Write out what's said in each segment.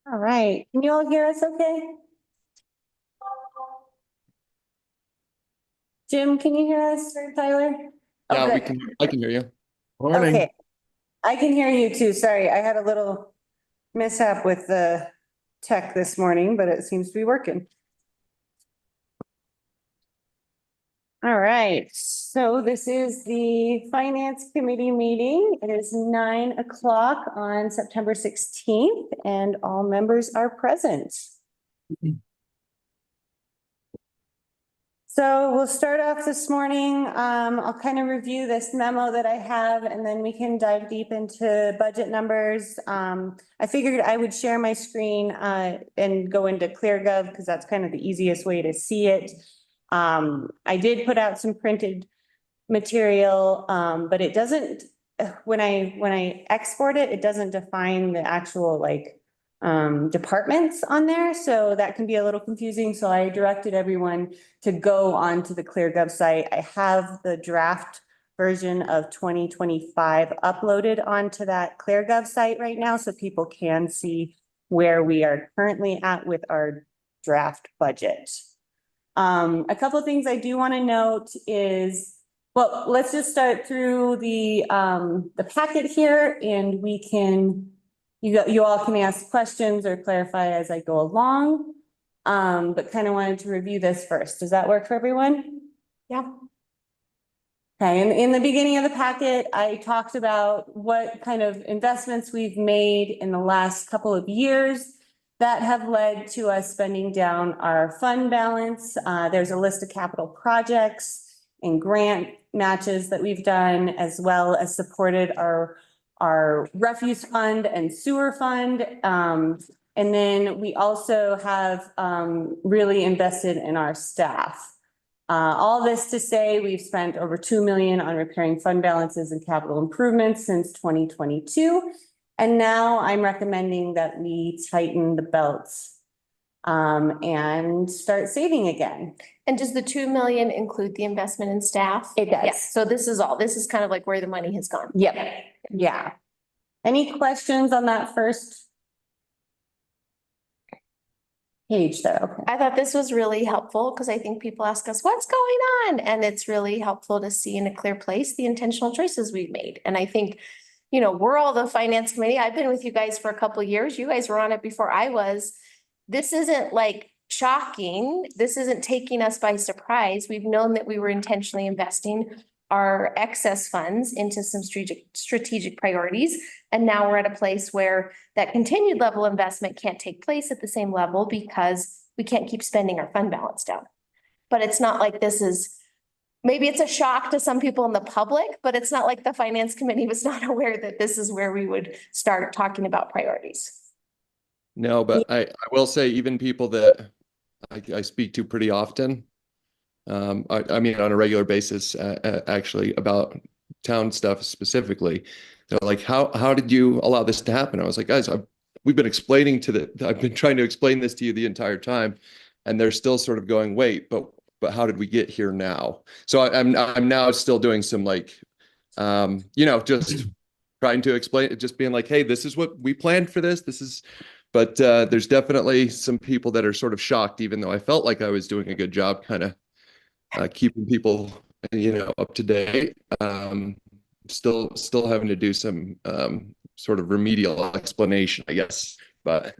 All right, can you all hear us okay? Jim, can you hear us, or Tyler? Yeah, Okay. I can hear you. Okay, I can hear you too. Sorry, I had a little mishap with the tech this morning, but it seems to be working. All right, so this is the Finance Committee meeting. It is 9 o'clock on September 16th, and all members are present. So we'll start off this morning. I'll kind of review this memo that I have, and then we can dive deep into budget numbers. I figured I would share my screen and go into ClearGov because that's kind of the easiest way to see it. I did put out some printed material, but it doesn't, when I export it, it doesn't define the actual departments on there. So that can be a little confusing. So I directed everyone to go onto the ClearGov site. I have the draft version of 2025 uploaded onto that ClearGov site right now, so people can see where we are currently at with our draft budget. A couple of things I do want to note is, well, let's just start through the packet here, and we can, you all can ask questions or clarify as I go along. But kind of wanted to review this first. Does that work for everyone? Yeah. Okay, and in the beginning of the packet, I talked about what kind of investments we've made in the last couple of years that have led to us spending down our fund balance. There's a list of capital projects and grant matches that we've done, as well as supported our refuse fund and sewer fund. And then we also have really invested in our staff. All this to say, we've spent over 2 million on repairing fund balances and capital improvements since 2022. And now I'm recommending that we tighten the belts and start saving again. And does the 2 million include the investment in staff? It does. Yes. So this is kind of like where the money has gone. Yep. Yeah. Any questions on that first page there? Okay. I thought this was really helpful because I think people ask us, what's going on? And it's really helpful to see in a clear place the intentional choices we've made. And I think, you know, we're all the finance committee. I've been with you guys for a couple of years. You guys were on it before I was. This isn't like shocking. This isn't taking us by surprise. We've known that we were intentionally investing our excess funds into some strategic priorities. And now we're at a place where that continued level of investment can't take place at the same level because we can't keep spending our fund balance down. But it's not like this is, maybe it's a shock to some people in the public, but it's not like the finance committee was not aware that this is where we would start talking about priorities. No, but I will say even people that I speak to pretty often, I mean, on a regular basis, actually about town stuff specifically, they're like, how did you allow this to happen? I was like, guys, we've been explaining I've been trying to explain this to you the entire time, and they're still sort of going, wait, but how did we get here now? So I'm now still doing some just trying to explain it, just being like, hey, this is what we planned for this. But there's definitely some people that are sort of shocked, even though I felt like I was doing a good job kind of keeping people, up to date. Still having to do some sort of remedial explanation, I guess. But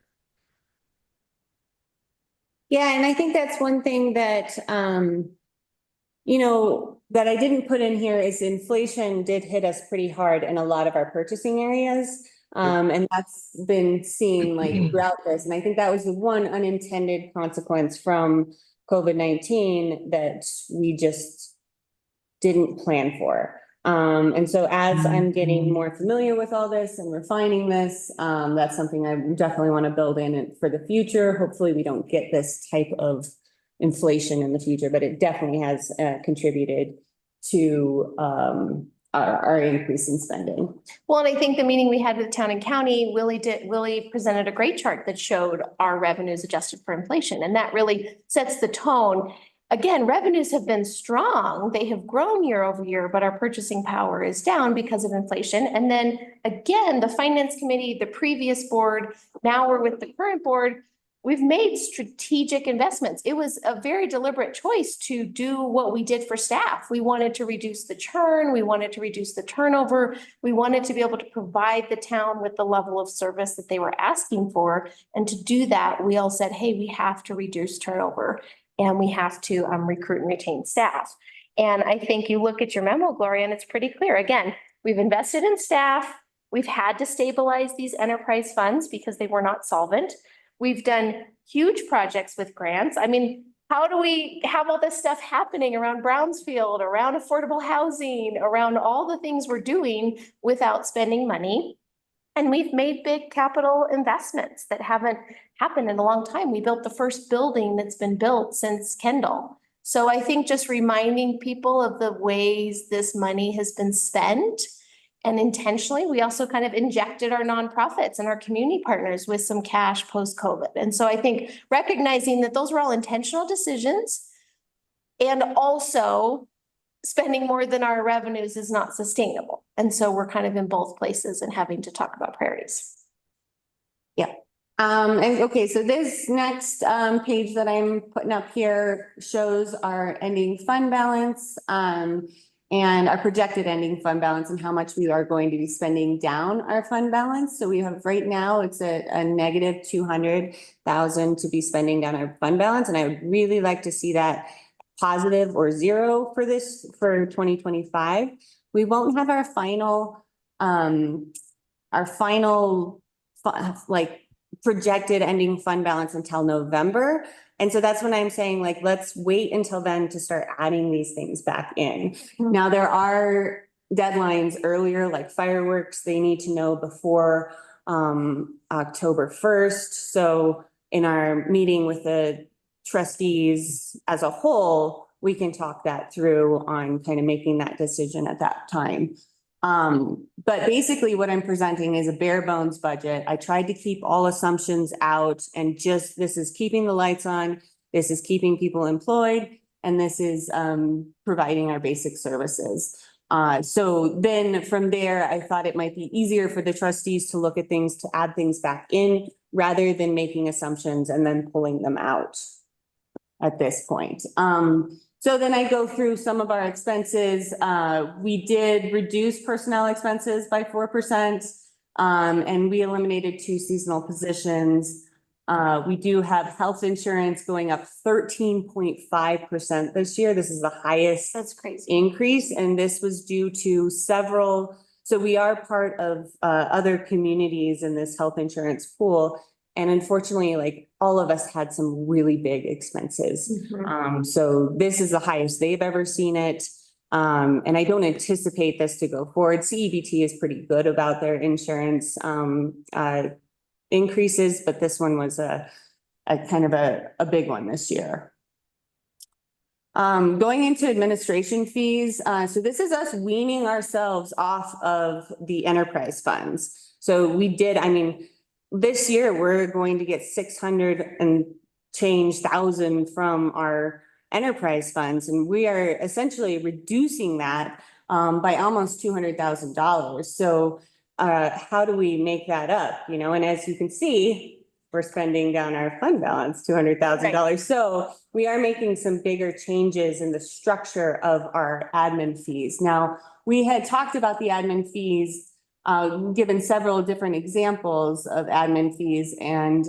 yeah, and I think that's one thing that that I didn't put in here is inflation did hit us pretty hard in a lot of our purchasing areas. And that's been seen like throughout this. And I think that was the one unintended consequence from COVID-19 that we just didn't plan for. And so as I'm getting more familiar with all this and refining this, that's something I definitely want to build in for the future. Hopefully we don't get this type of inflation in the future, but it definitely has contributed to our increase in spending. Well, and I think the meeting we had with town and county, Willie presented a great chart that showed our revenues adjusted for inflation. And that really sets the tone. again, revenues have been strong. They have grown year over year, but our purchasing power is down because of inflation. And then again, the finance committee, the previous board, now we're with the current board. We've made strategic investments. It was a very deliberate choice to do what we did for staff. We wanted to reduce the churn. We wanted to reduce the turnover. We wanted to be able to provide the town with the level of service that they were asking for. And to do that, we all said, hey, we have to reduce turnover and we have to recruit and retain staff. And I think you look at your memo, Gloria, and it's pretty clear. Again, we've invested in staff. We've had to stabilize these enterprise funds because they were not solvent. We've done huge projects with grants. I mean, how do we have all this stuff happening around Brownsfield, around affordable housing, around all the things we're doing without spending money? And we've made big capital investments that haven't happened in a long time. We built the first building that's been built since Kendall. So I think just reminding people of the ways this money has been spent. And intentionally, we also kind of injected our nonprofits and our community partners with some cash post-COVID. And so I think recognizing that those were all intentional decisions and also spending more than our revenues is not sustainable. And so we're kind of in both places and having to talk about priorities. And okay, so this next page that I'm putting up here shows our ending fund balance and our projected ending fund balance and how much we are going to be spending down our fund balance. So we have right now, it's a negative 200,000 to be spending down our fund balance. And I would really like to see that positive or zero for this for 2025. We won't have our final like projected ending fund balance until November. And so that's when I'm saying, like, let's wait until then to start adding these things back in. Now, there are deadlines earlier, like fireworks, they need to know before October 1st. So in our meeting with the trustees as a whole, we can talk that through on kind of making that decision at that time. But basically what I'm presenting is a bare bones budget. I tried to keep all assumptions out and just, this is keeping the lights on, this is keeping people employed, and this is providing our basic services. So then from there, I thought it might be easier for the trustees to look at things, to add things back in rather than making assumptions and then pulling them out at this point. So then I go through some of our expenses. We did reduce personnel expenses by 4%, and we eliminated 2 seasonal positions. We do have health insurance going up 13.5% this year. This is the highest That's crazy. increase, and this was due to several. So we are part of other communities in this health insurance pool. And unfortunately, like all of us had some really big expenses. So this is the highest they've ever seen it. And I don't anticipate this to go forward. CEBT is pretty good about their insurance increases, but this one was a kind of a big one this year. Going into administration fees. So this is us weaning ourselves off of the enterprise funds. So we did, I mean, this year, we're going to get 600 and change thousand from our enterprise funds, and we are essentially reducing that by almost $200,000. So how do we make that up? You know, and as you can see, we're spending down our fund balance, $200,000. Right. So we are making some bigger changes in the structure of our admin fees. Now, we had talked about the admin fees, given several different examples of admin fees. And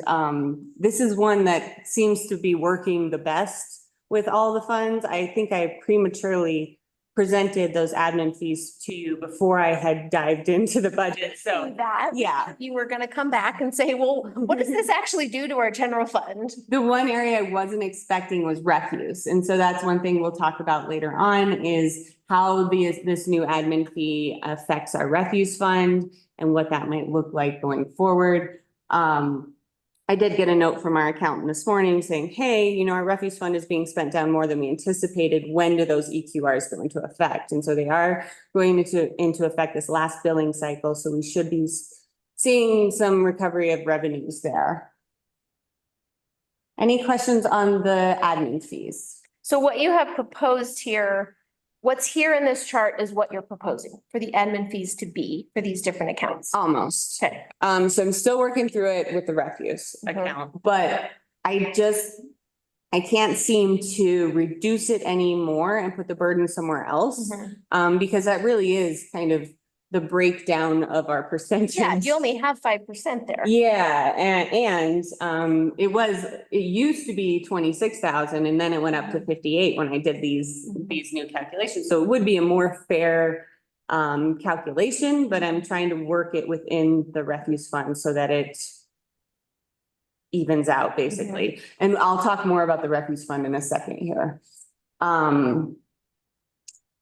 this is one that seems to be working the best with all the funds. I think I prematurely presented those admin fees to you before I had dived into the budget. So That, yeah, you were gonna come back and say, well, what does this actually do to our general fund? the one area I wasn't expecting was refuse. And so that's one thing we'll talk about later on is how this new admin fee affects our refuse fund and what that might look like going forward. I did get a note from our accountant this morning saying, hey, you know, our refuse fund is being spent down more than we anticipated. When do those EQRs go into effect? And so they are going into effect this last billing cycle. So we should be seeing some recovery of revenues there. Any questions on the admin fees? So what you have proposed here, what's here in this chart is what you're proposing for the admin fees to be for these different accounts. Almost. Okay. So I'm still working through it with the refuse Mhm. account, but I can't seem to reduce it anymore and put the burden somewhere else. Mhm. Because that really is kind of the breakdown of our percentage. Yeah, you only have 5% there. Yeah, it used to be 26,000 and then it went up to 58 when I did these new calculations. So it would be a more fair calculation, but I'm trying to work it within the refuse fund so that it evens out basically. And I'll talk more about the refuse fund in a second here.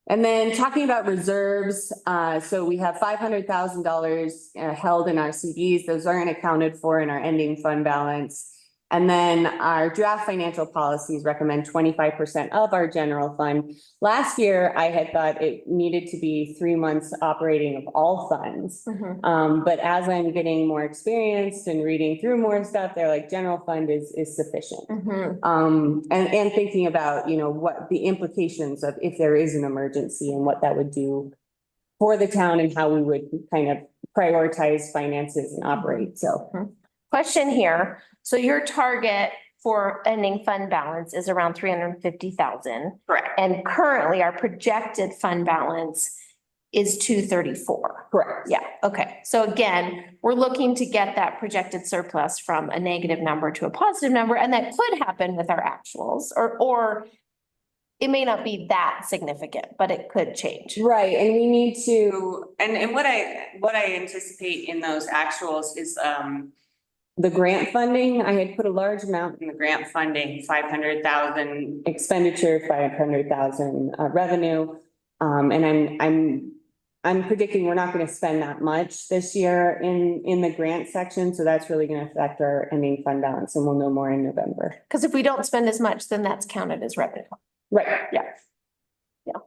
And then talking about reserves, so we have $500,000 held in our CDs. Those aren't accounted for in our ending fund balance. And then our draft financial policies recommend 25% of our general fund. Last year, I had thought it needed to be 3 months operating of all funds. Mhm. But as I'm getting more experienced and reading through more stuff, they're like, general fund is sufficient. Mhm. And thinking about, you know, what the implications of if there is an emergency and what that would do for the town and how we would kind of prioritize finances and operate, so. Question here. So your target for ending fund balance is around 350,000. Correct. And currently our projected fund balance is 234. Correct. Yeah, okay. So again, we're looking to get that projected surplus from a negative number to a positive number, and that could happen with our actuals, or it may not be that significant, but it could change. Right, and we need to, and what I anticipate in those actuals is, the grant funding. I had put a large amount in the grant funding, 500,000 expenditure, 500,000 revenue. And I'm predicting we're not going to spend that much this year in the grant section, so that's really going to affect our ending fund balance, and we'll know more in November. Because if we don't spend as much, then that's counted as revenue. Right. Yeah. Yeah.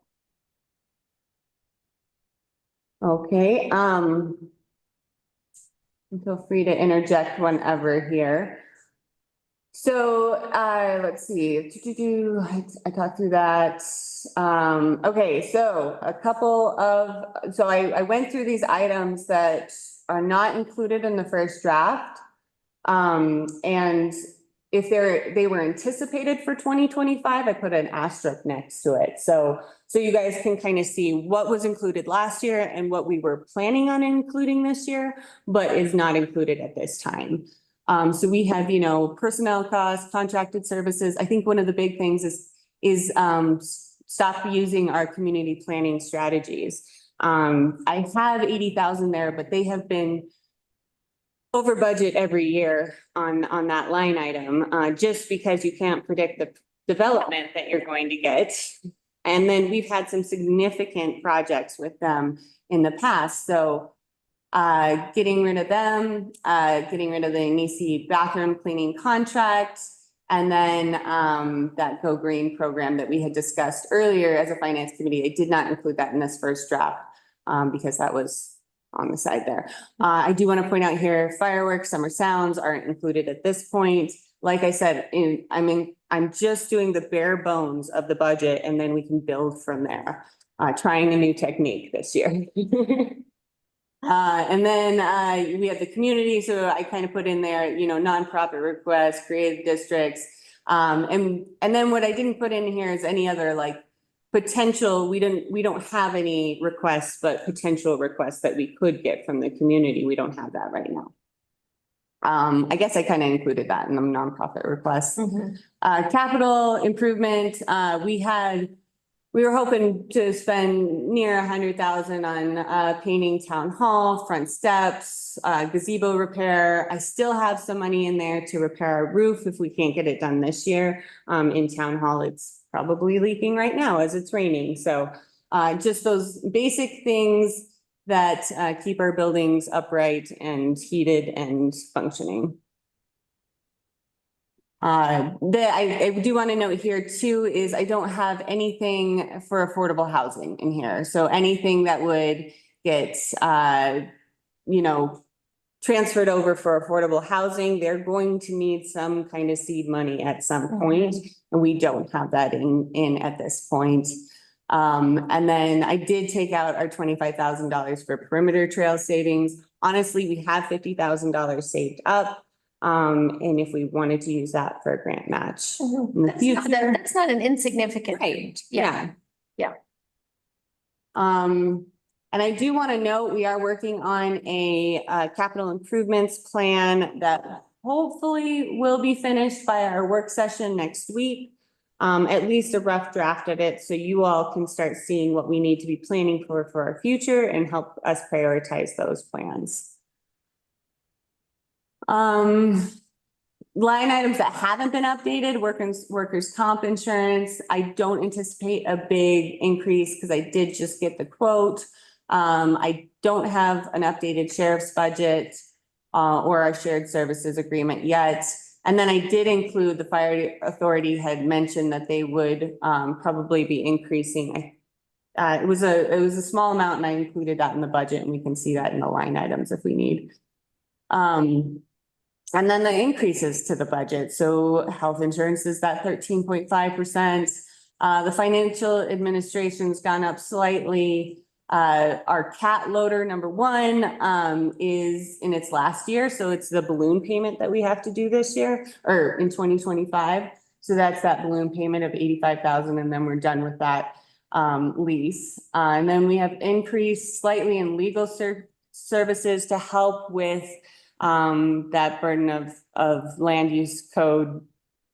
Okay, feel free to interject whenever here. So, let's see, I talked through that. Okay, so I went through these items that are not included in the first draft. And if they were anticipated for 2025, I put an asterisk next to it. So you guys can kind of see what was included last year and what we were planning on including this year, but is not included at this time. So we have, you know, personnel costs, contracted services. I think one of the big things is stop using our community planning strategies. I have 80,000 there, but they have been over budget every year on that line item, just because you can't predict the development that you're going to get. And then we've had some significant projects with them in the past, so getting rid of them, getting rid of the Nisi bathroom cleaning contract, and then that Go Green program that we had discussed earlier as a finance committee. I did not include that in this first draft because that was on the side there. I do want to point out here, fireworks, summer sounds aren't included at this point. Like I said, I'm just doing the bare bones of the budget, and then we can build from there. Trying a new technique this year. And then we have the community, so I kind of put in there, you know, nonprofit requests, creative districts. And then what I didn't put in here is any other like potential, we don't have any requests, but potential requests that we could get from the community. We don't have that right now. I guess I kind of included that in the nonprofit requests. Capital improvement, we were hoping to spend near 100,000 on painting town hall, front steps, gazebo repair. I still have some money in there to repair our roof if we can't get it done this year. In town hall, it's probably leaking right now as it's raining. So just those basic things that keep our buildings upright and heated and functioning. I do want to note here too is I don't have anything for affordable housing in here. So anything that would get, you know, transferred over for affordable housing, they're going to need some kind of seed money at some point, and we don't have that in at this point. And then I did take out our $25,000 for perimeter trail savings. Honestly, we have $50,000 saved up. And if we wanted to use that for a grant match in the future. That's not an insignificant. Right, Yeah. yeah. And I do want to note, we are working on a capital improvements plan that hopefully will be finished by our work session next week. At least a rough draft of it, so you all can start seeing what we need to be planning for our future and help us prioritize those plans. Line items that haven't been updated, workers' comp insurance. I don't anticipate a big increase because I did just get the quote. I don't have an updated sheriff's budget or our shared services agreement yet. And then I did include, the fire authority had mentioned that they would probably be increasing. It was a small amount, and I included that in the budget, and we can see that in the line items if we need. And then the increases to the budget. So health insurance is that 13.5%. The financial administration's gone up slightly. Our cat loader number 1 is in its last year. So it's the balloon payment that we have to do this year or in 2025. So that's that balloon payment of 85,000, and then we're done with that lease. And then we have increased slightly in legal services to help with that burden of land use code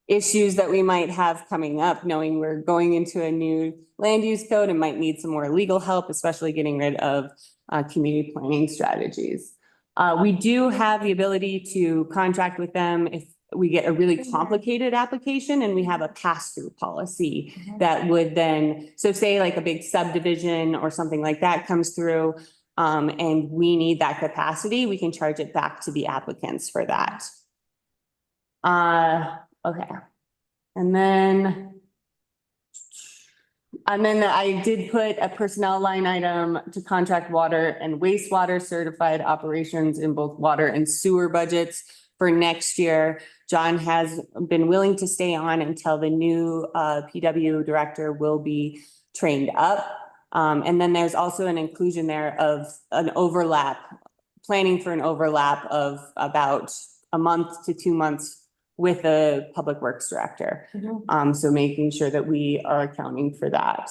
issues that we might have coming up, knowing we're going into a new land use code and might need some more legal help, especially getting rid of community planning strategies. We do have the ability to contract with them if we get a really complicated application, and we have a pass-through policy that would then, so say like a big subdivision or something like that comes through, and we need that capacity, we can charge it back to the applicants for that. Okay. And then I did put a personnel line item to contract water and wastewater certified operations in both water and sewer budgets for next year. John has been willing to stay on until the new PW director will be trained up. And then there's also an inclusion there of an overlap, planning for an overlap of about a month to 2 months with the public works director. So making sure that we are accounting for that.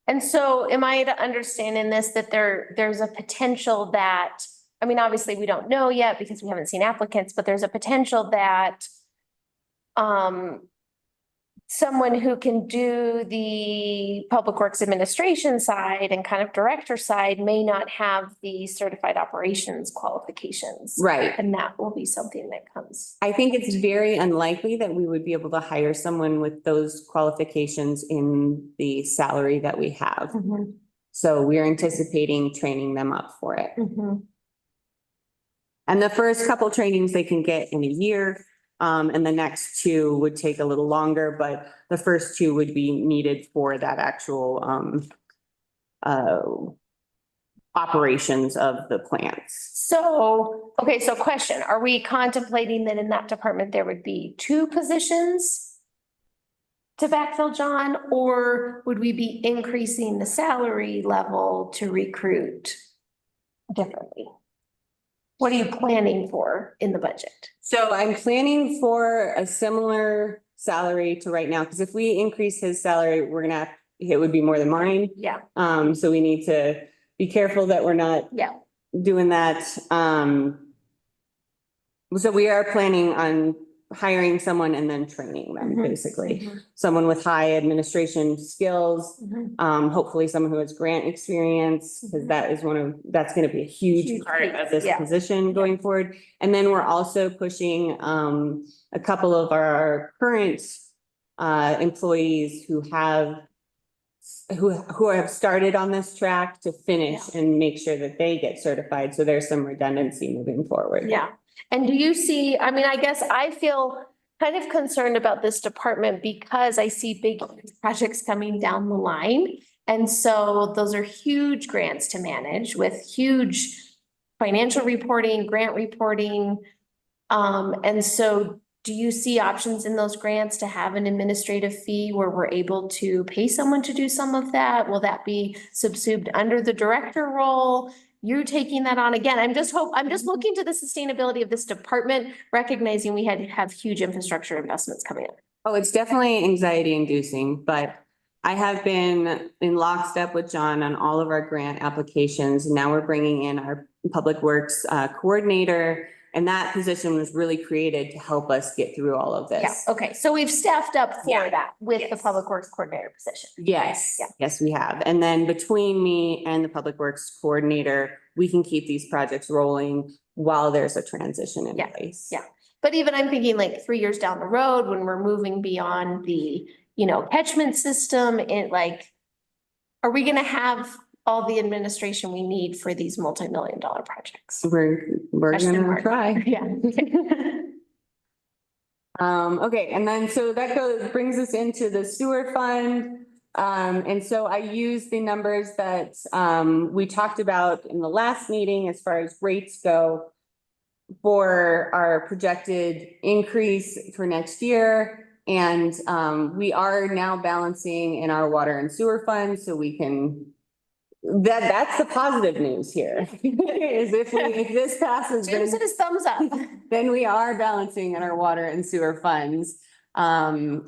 And so am I to understand in this that there's a potential that, I mean, obviously we don't know yet because we haven't seen applicants, but there's a potential that someone who can do the public works administration side and kind of director side may not have the certified operations qualifications. Right. And that will be something that comes. I think it's very unlikely that we would be able to hire someone with those qualifications in the salary that we have. So we're anticipating training them up for it. And the first couple trainings they can get in a year. And the next 2 would take a little longer, but the first 2 would be needed for that actual operations of the plants. So, okay, so question, are we contemplating that in that department, there would be 2 positions to backfill John, or would we be increasing the salary level to recruit differently? What are you planning for in the budget? So I'm planning for a similar salary to right now, because if we increase his salary, we're gonna have, it would be more than mine. Yeah. So we need to be careful that we're not doing that. So we are planning on hiring someone and then training them, basically. Someone with high administration skills, hopefully someone who has grant experience, because that is that's going to be a huge part of this position going forward. And then we're also pushing a couple of our current employees who have started on this track to finish and make sure that they get certified. So there's some redundancy moving forward. Yeah. And do you see, I mean, I guess I feel kind of concerned about this department because I see big projects coming down the line. And so those are huge grants to manage with huge financial reporting, grant reporting. And so do you see options in those grants to have an administrative fee where we're able to pay someone to do some of that? Will that be subsumed under the director role? You taking that on again? I'm just looking to the sustainability of this department, recognizing we have huge infrastructure investments coming up. Oh, it's definitely anxiety inducing, but I have been in lockstep with John on all of our grant applications. Now we're bringing in our public works coordinator, and that position was really created to help us get through all of Yeah, this. okay, so we've staffed up for Yeah. that with the Yes. public works coordinator position. Yes, Yeah. yes, we have. And then between me and the public works coordinator, we can keep these projects rolling while there's a transition in Yeah, place. yeah. But even I'm thinking like 3 years down the road, when we're moving beyond the, catchment system, are we gonna have all the administration we need for these multi-million-dollar projects? We're Question gonna mark. try. Yeah. Okay, and then so that brings us into the sewer fund. And so I used the numbers that we talked about in the last meeting as far as rates go for our projected increase for next year. And we are now balancing in our water and sewer fund, so we can, that's the positive news here. Is if this passes, Jim said his thumbs up. then we are balancing in our water and sewer funds. And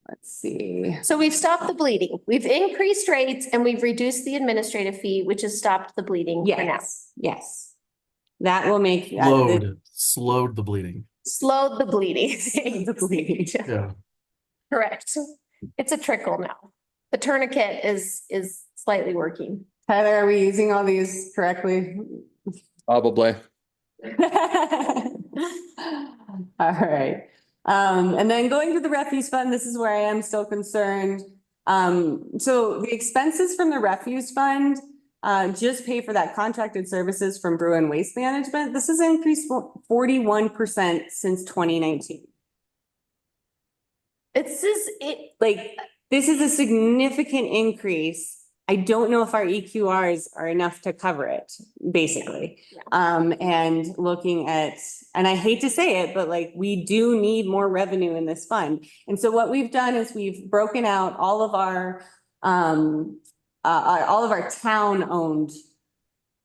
let's see. So we've stopped the bleeding. We've increased rates and we've reduced the administrative fee, which has stopped the bleeding for now. Yes, yes. That will make. Slowed the bleeding. Slowed the bleeding. The bleeding. Yeah. Correct. It's a trickle now. The tourniquet is slightly working. Tyler, are we using all these correctly? Probably. All right. And then going to the refuse fund, this is where I am still concerned. So the expenses from the refuse fund just pay for that contracted services from Bruin Waste Management. This has increased 41% since 2019. This is a significant increase. I don't know if our EQRs are enough to cover it, basically. And looking at, and I hate to say it, but we do need more revenue in this fund. And so what we've done is we've broken out all of our town-owned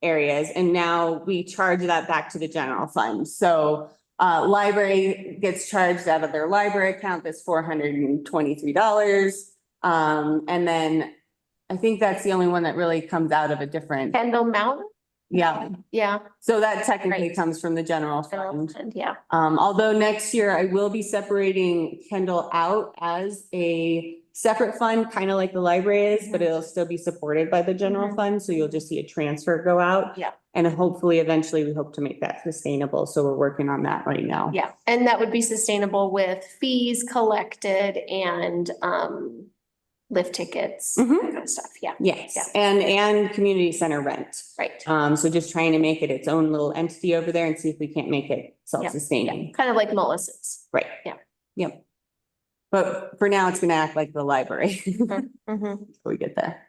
areas, and now we charge that back to the general fund. So library gets charged out of their library account, that's $423. And then I think that's the only one that really comes out of a different, Kendall Mountain? yeah. Yeah. So that technically Right. comes from the general fund. And yeah. Although next year I will be separating Kendall out as a separate fund, kind of like the library is, but it'll still be supported by the general Mhm. fund. So you'll just see a transfer go out. Yeah. And hopefully eventually we hope to make that sustainable. So we're working on that right now. Yeah, and that would be sustainable with fees collected and lift tickets, that Mhm. kind of stuff. Yeah, Yes, Yeah. and community center rent. right. So just trying to make it its own little entity over there and see if we can't make it self-sustaining. Kind of like Mullis's. Right. Yeah. Yep. But for now, it's gonna act like the library. Mhm. Until we get there.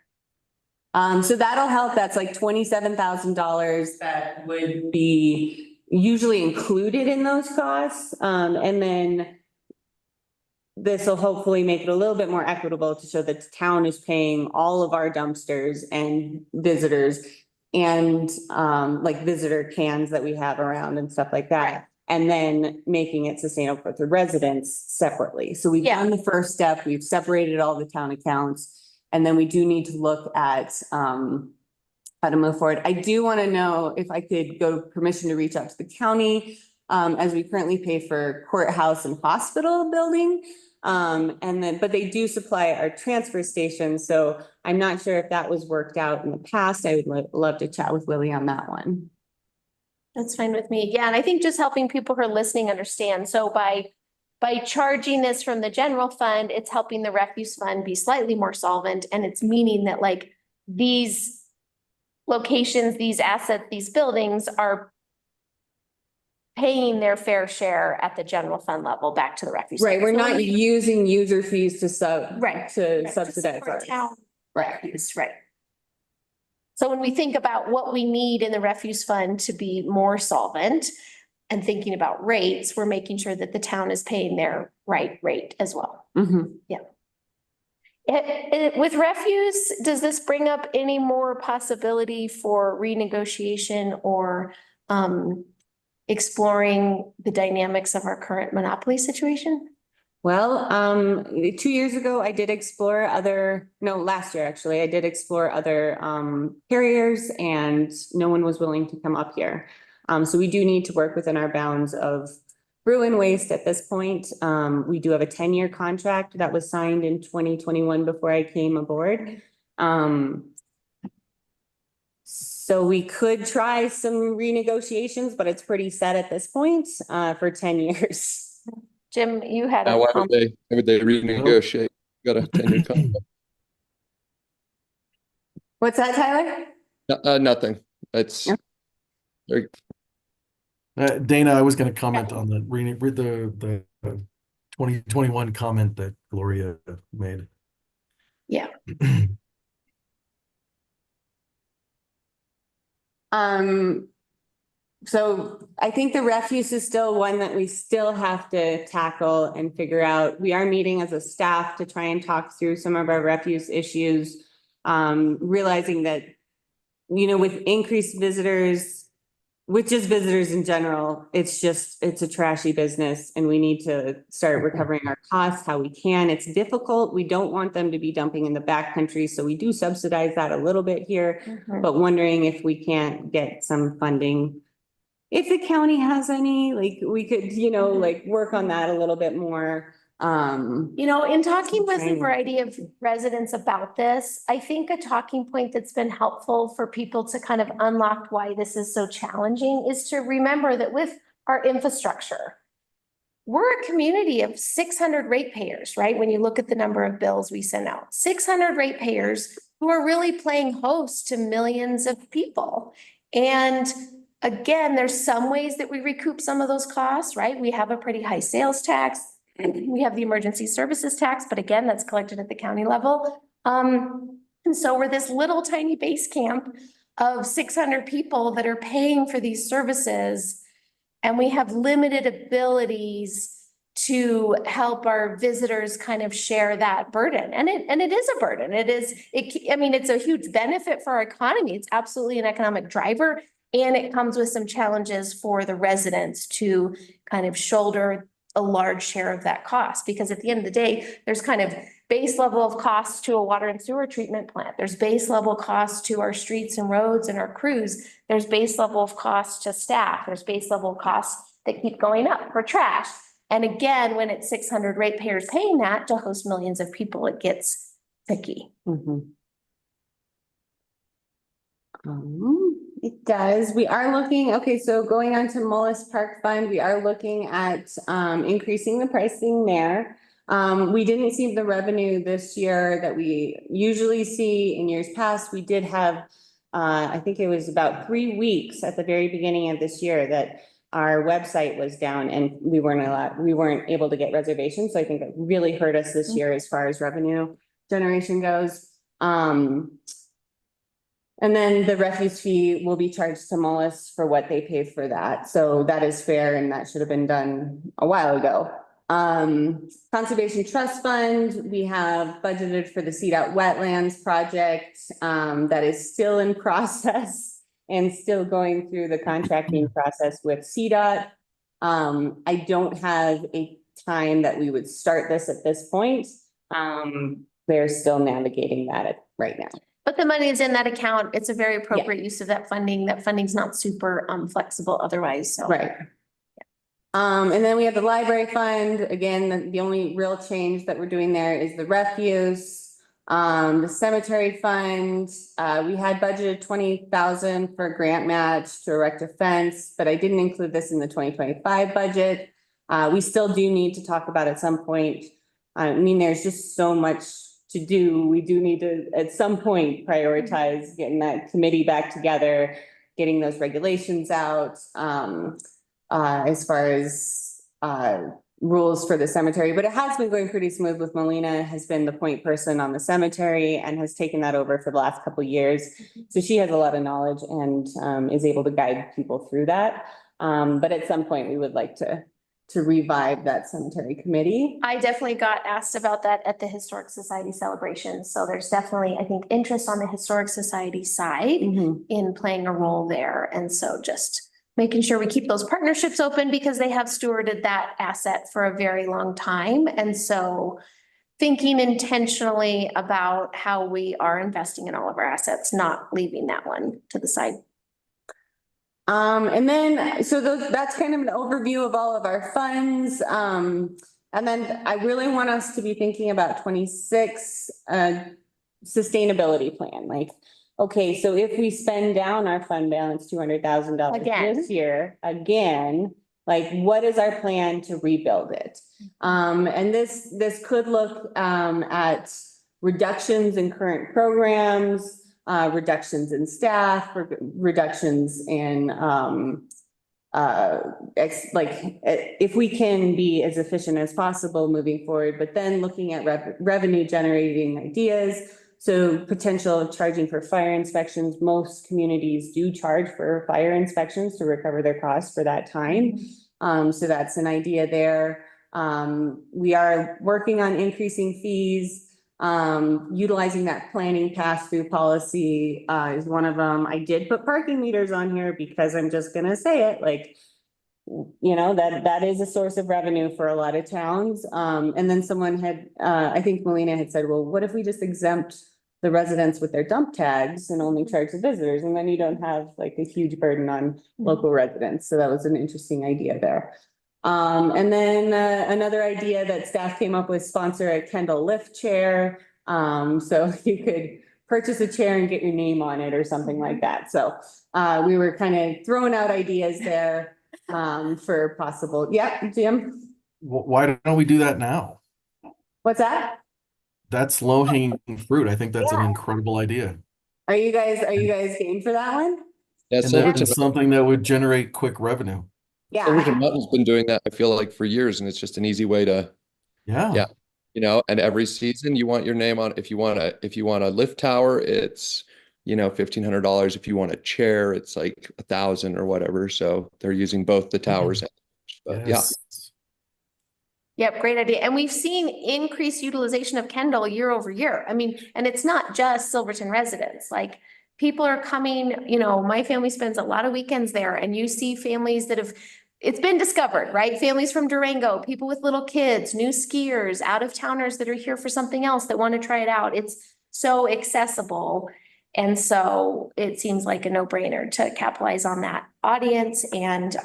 So that'll help. That's like $27,000 that would be usually included in those costs. And then this will hopefully make it a little bit more equitable to show that the town is paying all of our dumpsters and visitors and visitor cans that we have around and stuff like Right. that. And then making it sustainable for the residents separately. So we've Yeah. done the first step. We've separated all the town accounts. And then we do need to look at how to move forward. I do want to know if I could go permission to reach out to the county as we currently pay for courthouse and hospital building. But they do supply our transfer station. So I'm not sure if that was worked out in the past. I would love to chat with Willie on that one. That's fine with me. Yeah, and I think just helping people who are listening understand. So by charging this from the general fund, it's helping the refuse fund be slightly more solvent. And it's meaning that these locations, these assets, these buildings are paying their fair share at the general fund level back to the refuse. Right, fund. we're So not we- using user fees to Right, to right, to subsidize support ours. town Right. refuse, right. So when we think about what we need in the refuse fund to be more solvent and thinking about rates, we're making sure that the town is paying their right rate as well. Mhm. With refuse, does this bring up any more possibility for renegotiation or exploring the dynamics of our current monopoly situation? Well, 2 years ago, I did explore last year, actually, I did explore other, carriers and no one was willing to come up here. So we do need to work within our bounds of Bruin Waste at this point. We do have a 10-year contract that was signed in 2021 before I came aboard. So we could try some renegotiations, but it's pretty set at this point, for 10 years. Jim, you had Now, a why comment. would they renegotiate? Got a 10-year contract. What's that, Tyler? Nothing. It's Yeah. very, Dana, I was gonna comment on the 2021 comment that Gloria made. Yeah. So I think the refuse is still one that we still have to tackle and figure out. We are meeting as a staff to try and talk through some of our refuse issues. Realizing that, with increased visitors, with just visitors in general, it's a trashy business and we need to start recovering our costs how we can. It's difficult. We don't want them to be dumping in the backcountry, so we do subsidize that a little bit here, Mhm. but wondering if we can't get some funding. If the county has any, like, we could, like, work on that a little bit more. In talking with a Training. variety of residents about this, I think a talking point that's been helpful for people to kind of unlock why this is so challenging is to remember that with our infrastructure, we're a community of 600 ratepayers, right? When you look at the number of bills we send out, 600 ratepayers who are really playing host to millions of people. And again, there's some ways that we recoup some of those costs, right? We have a pretty high sales tax. We have the emergency services tax, but again, that's collected at the county level. And so we're this little tiny base camp of 600 people that are paying for these services. And we have limited abilities to help our visitors kind of share that burden. And it is a burden. It's a huge benefit for our economy. It's absolutely an economic driver. And it comes with some challenges for the residents to kind of shoulder a large share of that cost, because at the end of the day, there's kind of base level of costs to a water and sewer treatment plant. There's base level costs to our streets and roads and our crews. There's base level of costs to staff. There's base level costs that keep going up for trash. And again, when it's 600 ratepayers paying that to host millions of people, it gets tricky. It does. We are looking, so going on to Mullis Park Fund, we are looking at increasing the pricing there. We didn't see the revenue this year that we usually see in years past. We did have, I think it was about 3 weeks at the very beginning of this year that our website was down and we weren't able to get reservations. So I think that really hurt us this year as far as revenue generation goes. And then the refuse fee will be charged to Mullis for what they pay for that. So that is fair and that should have been done a while ago. Conservation Trust Fund, we have budgeted for the CDOT Wetlands project that is still in process and still going through the contracting process with CDOT. I don't have a time that we would start this at this point. They're still navigating that right now. But the money is in that account. It's a very appropriate use of that funding. That funding's not super flexible otherwise, so. Right. And then we have the library fund. Again, the only real change that we're doing there is the refuse. The cemetery fund, we had budgeted 20,000 for a grant match to erect a fence, but I didn't include this in the 2025 budget. We still do need to talk about at some point. There's just so much to do. We do need to, at some point, prioritize getting that committee back together, getting those regulations out. As far as rules for the cemetery, but it has been going pretty smooth with Melina has been the point person on the cemetery and has taken that over for the last couple of years. So she has a lot of knowledge and is able to guide people through that. But at some point we would like to revive that cemetery committee. I definitely got asked about that at the Historic Society celebration. So there's definitely, I think, interest on the Historic Society side in playing a role there. And so just making sure we keep those partnerships open because they have stewarded that asset for a very long time. And so thinking intentionally about how we are investing in all of our assets, not leaving that one to the side. And then, so that's kind of an overview of all of our funds. And then I really want us to be thinking about 26 sustainability plan. Like, okay, so if we spend down our fund balance, $200,000 Again. this year, again, like what is our plan to rebuild it? And this could look at reductions in current programs, reductions in staff, reductions in if we can be as efficient as possible moving forward, but then looking at revenue generating ideas. So potential of charging for fire inspections. Most communities do charge for fire inspections to recover their costs for that time. So that's an idea there. We are working on increasing fees. Utilizing that planning pass-through policy is one of them. I did put parking meters on here because I'm just gonna say it, like, you know, that is a source of revenue for a lot of towns. And then someone had, I think Melina had said, well, what if we just exempt the residents with their dump tags and only charge the visitors? And then you don't have like a huge burden on local residents. So that was an interesting idea there. And then another idea that staff came up with, sponsor a Kendall lift chair. So you could purchase a chair and get your name on it or something like that. So we were kind of throwing out ideas there for possible. Yep, Jim. Why don't we do that now? What's that? That's low hanging fruit. I think that's an Yeah. incredible idea. Are you guys game for that one? Yeah, And Silverton, that's something that would generate quick revenue. Yeah. Silverton Mountain's been doing that, I feel like, for years, and it's just an easy way to, Yeah. you know, and every season you want your name on. If you want a lift tower, it's, you know, $1,500. If you want a chair, it's like 1,000 or whatever. So they're using both the towers. But Yes. Yep, great idea. And we've seen increased utilization of Kendall year over year. I mean, and it's not just Silverton residents, like people are coming, you know, my family spends a lot of weekends there and you see families that have, it's been discovered, right? Families from Durango, people with little kids, new skiers, out of towners that are here for something else that want to try it out. It's so accessible. And so it seems like a no-brainer to capitalize on that audience and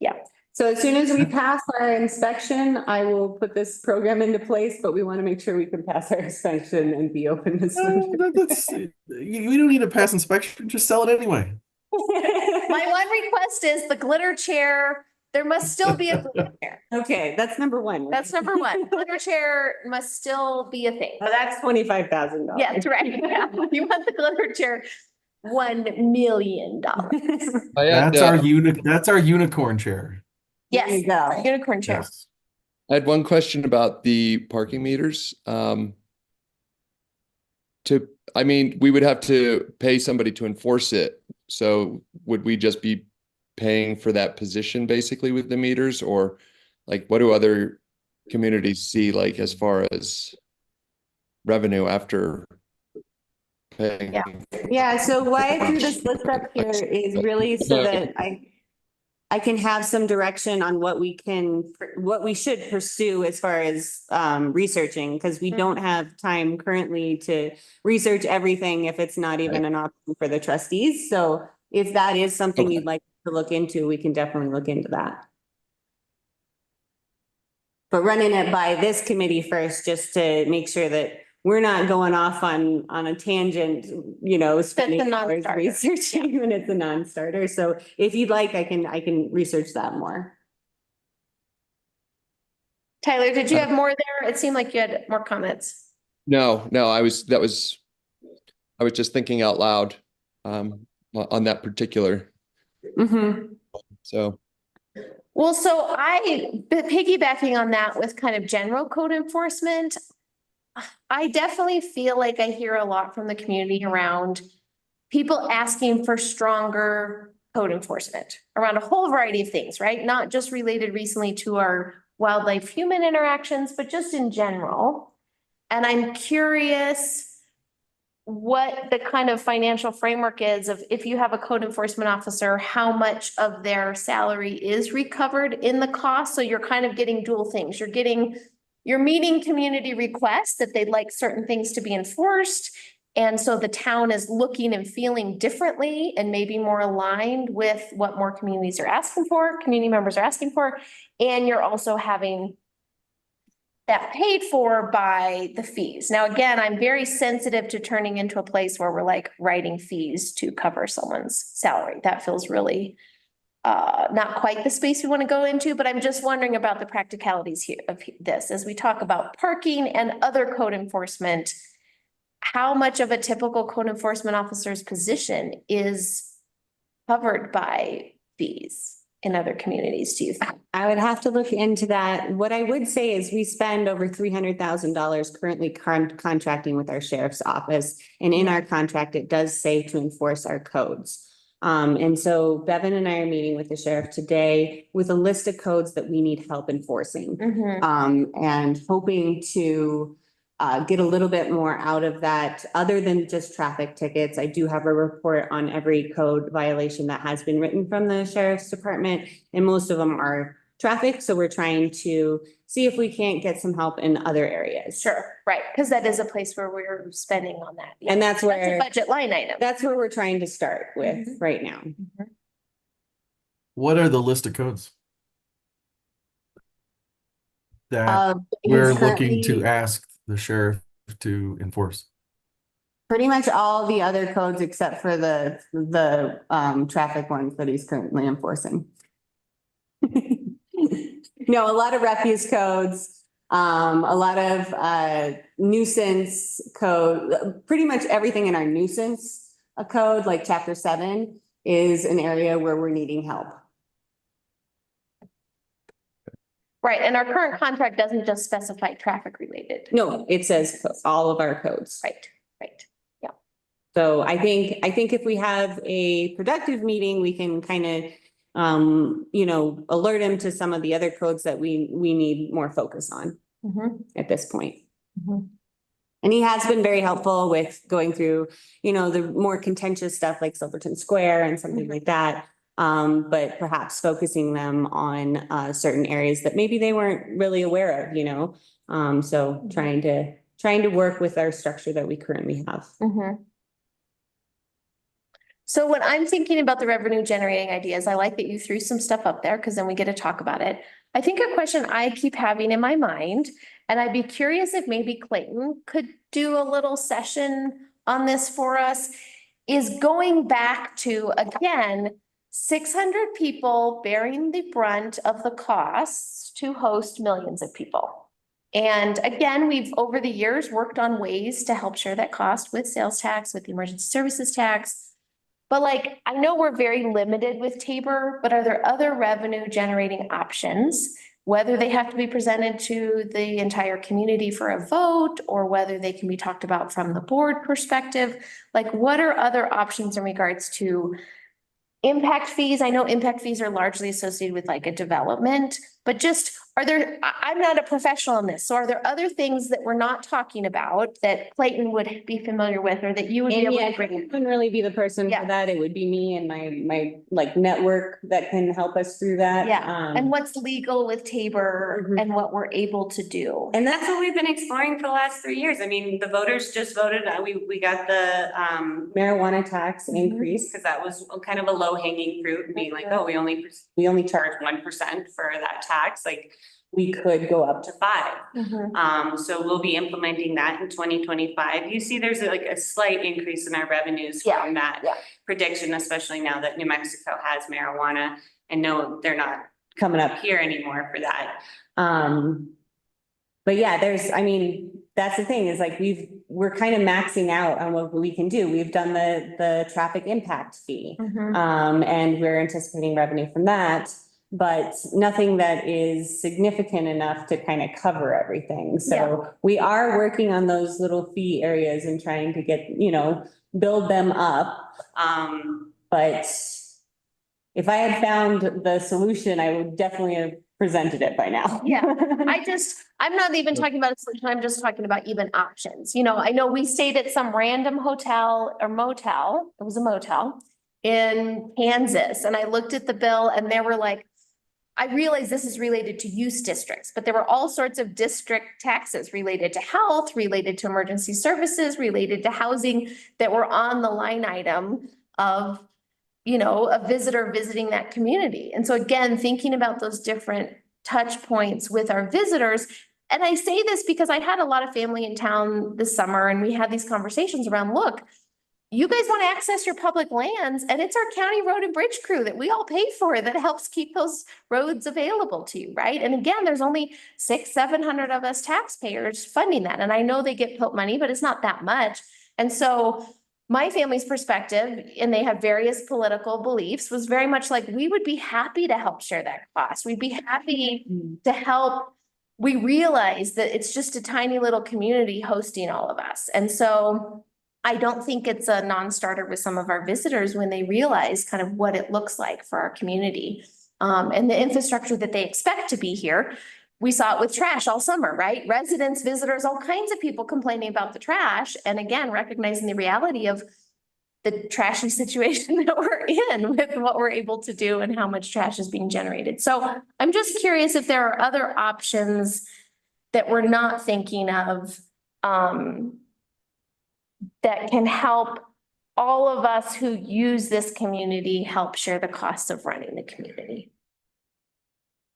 yeah. So as soon as we pass our inspection, I will put this program into place, but we want to make sure we can pass our inspection and be open this winter. You don't need to pass inspection, just sell it anyway. My one request is the glitter chair. There must still be a glitter chair. Okay, that's number one. That's number one. Glitter chair must still be a thing. Well, that's $25,000. Yeah, that's right. Yeah. You want the glitter chair, $1 million. That's our unicorn chair. There you Yes, go. unicorn chair. Yes. I had one question about the parking meters. I mean, we would have to pay somebody to enforce it. So would we just be paying for that position basically with the meters, or like what do other communities see like as far as revenue after paying? Yeah, so why I threw this list up here is really so that I can have some direction on what we should pursue as far as researching, because we don't have time currently to research everything if it's not even an option for the trustees. So if that is something you'd like to look into, we can definitely look into that. But running it by this committee first, just to make sure that we're not going off on a tangent, you know, spending hours researching when it's a non-starter. So if you'd like, I can research that more. Tyler, did you have more there? It seemed like you had more comments. No, I was just thinking out loud on that particular. Mm-hmm. So Well, so piggybacking on that with kind of general code enforcement, I definitely feel like I hear a lot from the community around people asking for stronger code enforcement around a whole variety of things, right? Not just related recently to our wildlife human interactions, but just in general. And I'm curious what the kind of financial framework is of if you have a code enforcement officer, how much of their salary is recovered in the cost? So you're kind of getting dual things. You're meeting community requests that they'd like certain things to be enforced. And so the town is looking and feeling differently and maybe more aligned with what more communities are asking for, community members are asking for. And you're also having that paid for by the fees. Now, again, I'm very sensitive to turning into a place where we're like writing fees to cover someone's salary. That feels really not quite the space we want to go into, but I'm just wondering about the practicalities here of this as we talk about parking and other code enforcement. How much of a typical code enforcement officer's position is covered by fees in other communities, do you think? I would have to look into that. What I would say is we spend over $300,000 currently contracting with our sheriff's office. And in our contract, it does say to enforce our codes. And so Bevan and I are meeting with the sheriff today with a list of codes that we need help enforcing. And hoping to get a little bit more out of that, other than just traffic tickets. I do have a report on every code violation that has been written from the sheriff's department, and most of them are traffic. So we're trying to see if we can't get some help in other areas. Sure, right, because that is a place where we're spending on that. Yeah. And that's That's a where, budget line item. that's where we're trying to start with right now. What are the list of codes that He's we're looking currently- to ask the sheriff to enforce? Pretty much all the other codes except for the traffic ones that he's currently enforcing. No, a lot of refuse codes, a lot of nuisance code, pretty much everything in our nuisance code, like chapter 7, is an area where we're needing help. Right, and our current contract doesn't just specify traffic related. No, it says all of our codes. Right, right. So I think if we have a productive meeting, we can kind of, alert him to some of the other codes that we need more focus on at this point. And he has been very helpful with going through, the more contentious stuff like Silverton Square and something like that. But perhaps focusing them on certain areas that maybe they weren't really aware of, so trying to work with our structure that we currently have. So when I'm thinking about the revenue generating ideas, I like that you threw some stuff up there because then we get to talk about it. I think a question I keep having in my mind, and I'd be curious if maybe Clayton could do a little session on this for us, is going back to, again, 600 people bearing the brunt of the costs to host millions of people. And again, we've over the years worked on ways to help share that cost with sales tax, with the emergency services tax. But I know we're very limited with Tabor, but are there other revenue generating options? Whether they have to be presented to the entire community for a vote or whether they can be talked about from the board perspective, what are other options in regards to impact fees? I know impact fees are largely associated with a development, but just I'm not a professional in this. So are there other things that we're not talking about that Clayton would be familiar with or that you would be able to bring? I couldn't really be the person Yeah. for that. It would be me and my network that can help us through that. Yeah, and what's legal with Tabor and what we're able to do. And that's what we've been exploring for the last 3 years. I mean, the voters just voted, we got the marijuana tax increase because that was kind of a low hanging fruit, being oh, we only charge 1% for that tax. We could go up to 5. So we'll be implementing that in 2025. You see, there's a slight increase in our revenues from that prediction, especially now that New Mexico has marijuana, and no, they're not coming up here anymore for that. But yeah, that's the thing is we're kind of maxing out on what we can do. We've done the traffic impact fee. And we're anticipating revenue from that. but nothing that is significant enough to kind of cover everything. So we are working on those little fee areas and trying to get, build them up. But if I had found the solution, I would definitely have presented it by now. Yeah, I'm not even talking about a solution, I'm just talking about even options. I know we stayed at some random hotel or motel, it was a motel in Kansas, and I looked at the bill and there were like, I realize this is related to use districts, but there were all sorts of district taxes related to health, related to emergency services, related to housing that were on the line item of, a visitor visiting that community. And so again, thinking about those different touch points with our visitors. And I say this because I had a lot of family in town this summer and we had these conversations around, look, you guys want to access your public lands and it's our county road and bridge crew that we all pay for that helps keep those roads available to you, right? And again, there's only 600-700 of us taxpayers funding that. And I know they get PILT money, but it's not that much. And so my family's perspective, and they have various political beliefs, was very much like, we would be happy to help share that cost. We'd be happy to help. We realize that it's just a tiny little community hosting all of us. And so I don't think it's a non-starter with some of our visitors when they realize kind of what it looks like for our community, and the infrastructure that they expect to be here. We saw it with trash all summer, right? Residents, visitors, all kinds of people complaining about the trash. And again, recognizing the reality of the trashy situation that we're in with what we're able to do and how much trash is being generated. So I'm just curious if there are other options that we're not thinking of, that can help all of us who use this community help share the costs of running the community.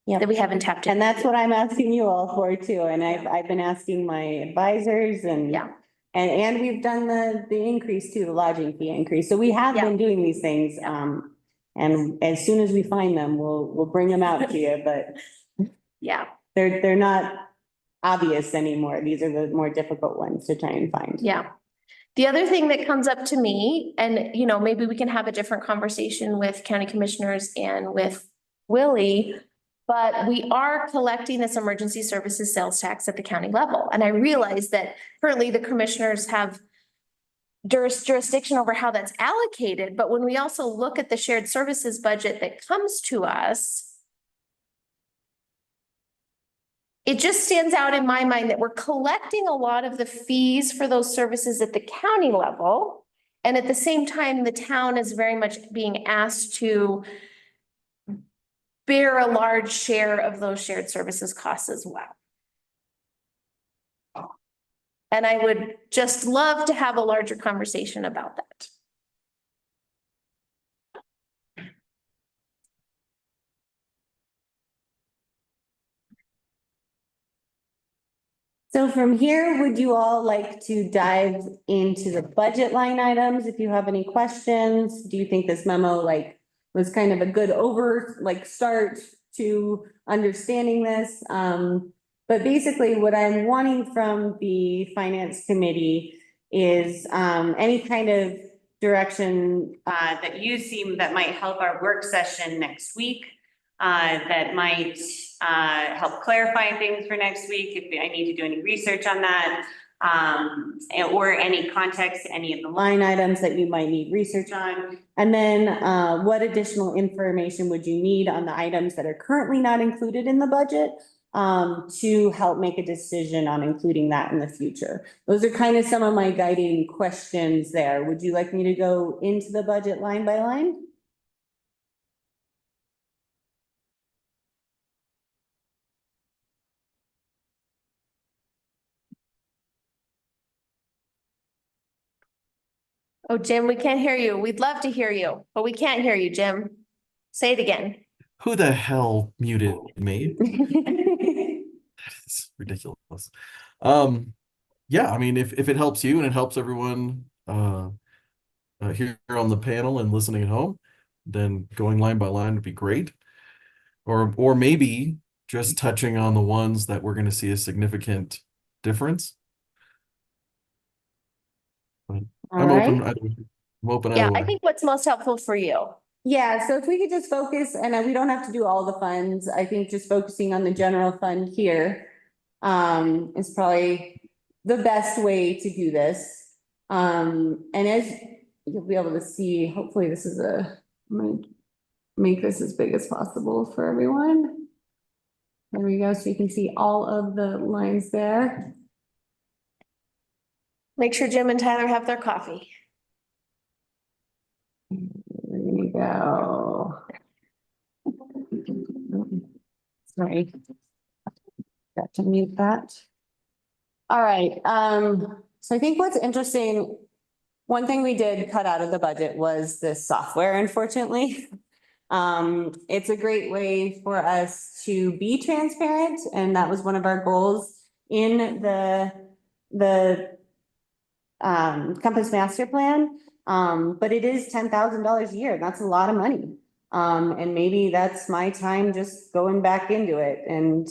Yeah, that we haven't tapped into. and that's what I'm asking you all for too. And I've been asking my advisors and. Yeah. And we've done the increase too, the lodging fee increase. So we have been doing these things. And as soon as we find them, we'll bring them out to you, but. Yeah. They're not obvious anymore. These are the more difficult ones to try and find. Yeah. The other thing that comes up to me, and maybe we can have a different conversation with county commissioners and with Willie, but we are collecting this emergency services sales tax at the county level. And I realize that currently the commissioners have jurisdiction over how that's allocated. But when we also look at the shared services budget that comes to us, it just stands out in my mind that we're collecting a lot of the fees for those services at the county level. And at the same time, the town is very much being asked to bear a large share of those shared services costs as well. And I would just love to have a larger conversation about that. So from here, would you all like to dive into the budget line items? If you have any questions, do you think this memo was kind of a good start to understanding this? But basically what I'm wanting from the finance committee is any kind of direction that you see that might help our work session next week. That might help clarify things for next week if I need to do any research on that. Or any context, any of the line items that you might need research on. And then what additional information would you need on the items that are currently not included in the budget to help make a decision on including that in the future? Those are kind of some of my guiding questions there. Would you like me to go into the budget line by line? Oh, Jim, we can't hear you. We'd love to hear you, but we can't hear you, Jim. Say it again. Who the hell muted me? It's ridiculous. Yeah, I mean, if it helps you and it helps everyone here on the panel and listening at home, then going line by line would be great. Or maybe just touching on the ones that we're going to see a significant difference. I'm open. I'm open. Yeah, either I way. think what's most helpful for you Yeah, so if we could just focus, and we don't have to do all the funds, I think just focusing on the general fund here is probably the best way to do this. And as you'll be able to see, hopefully this is I'm gonna make this as big as possible for everyone. There we go, so you can see all of the lines there. Make sure Jim and Tyler have their coffee. There you go. Sorry. Got to mute that. All right, so I think what's interesting, one thing we did cut out of the budget was this software, unfortunately. It's a great way for us to be transparent, and that was one of our goals in the Compass Master Plan. But it is $10,000 a year. That's a lot of money. And maybe that's my time just going back into it, and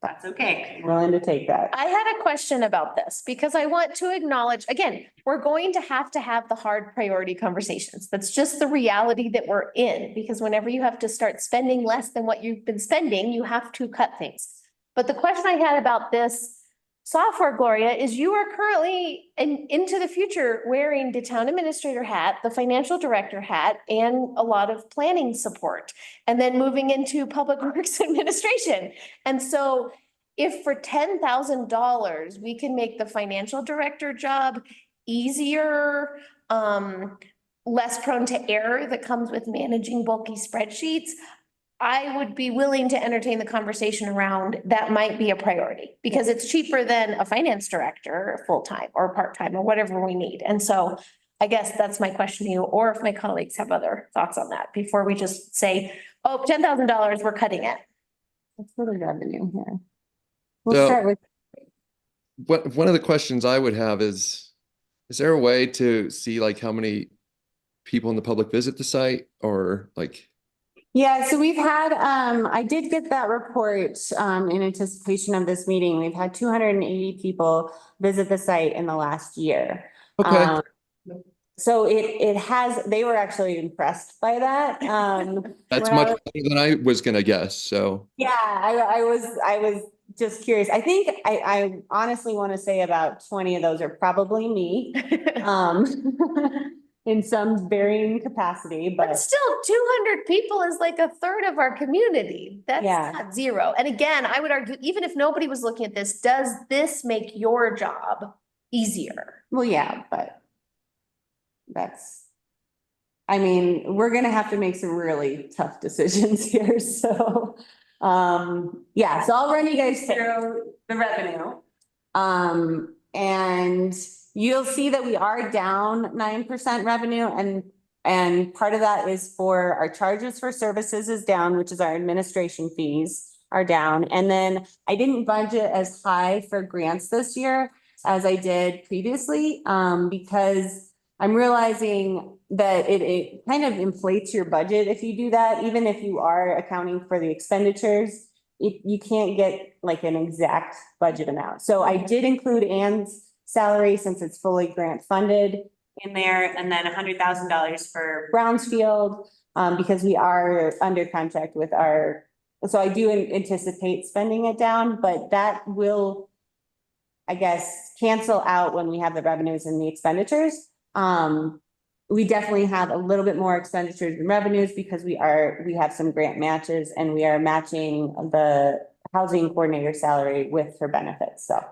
that's okay. I'm willing to take that. I had a question about this because I want to acknowledge, again, we're going to have the hard priority conversations. That's just the reality that we're in, because whenever you have to start spending less than what you've been spending, you have to cut things. But the question I had about this software, Gloria, is you are currently into the future wearing the town administrator hat, the financial director hat, and a lot of planning support, and then moving into public works administration. And so if for $10,000, we can make the financial director job easier, less prone to error that comes with managing bulky spreadsheets, I would be willing to entertain the conversation around that might be a priority because it's cheaper than a finance director full-time or part-time or whatever we need. And so I guess that's my question to you, or if my colleagues have other thoughts on that before we just say, oh, $10,000, we're cutting it. Let's go to revenue here. We'll So- start with, One of the questions I would have is there a way to see like how many people in the public visit the site, or like? yeah, so we've had, I did get that report, in anticipation of this meeting. We've had 280 people visit the site in the last year. Okay, So it has, they were actually impressed by that. that's when I much was- better than I was gonna guess, so. Yeah, I was just curious. I think I honestly want to say about 20 of those are probably me. In some varying capacity, But but still, 200 people is like a third of our community. That's Yeah. not zero. And again, I would argue, even if nobody was looking at this, does this make your job easier? well, yeah, but I mean, we're gonna have to make some really tough decisions here, so. Yeah, so I'll run you guys through the revenue. And you'll see that we are down 9% revenue, and part of that is for our charges for services is down, which is our administration fees are down. And then I didn't budget as high for grants this year as I did previously, because I'm realizing that it kind of inflates your budget if you do that, even if you are accounting for the expenditures. You can't get like an exact budget amount. So I did include Ann's salary since it's fully grant funded in there, and then $100,000 for Brownsfield, because we are under contract with so I do anticipate spending it down, but that will, I guess, cancel out when we have the revenues and the expenditures. We definitely have a little bit more expenditures than revenues because we have some grant matches, and we are matching the housing coordinator salary with her benefits, so.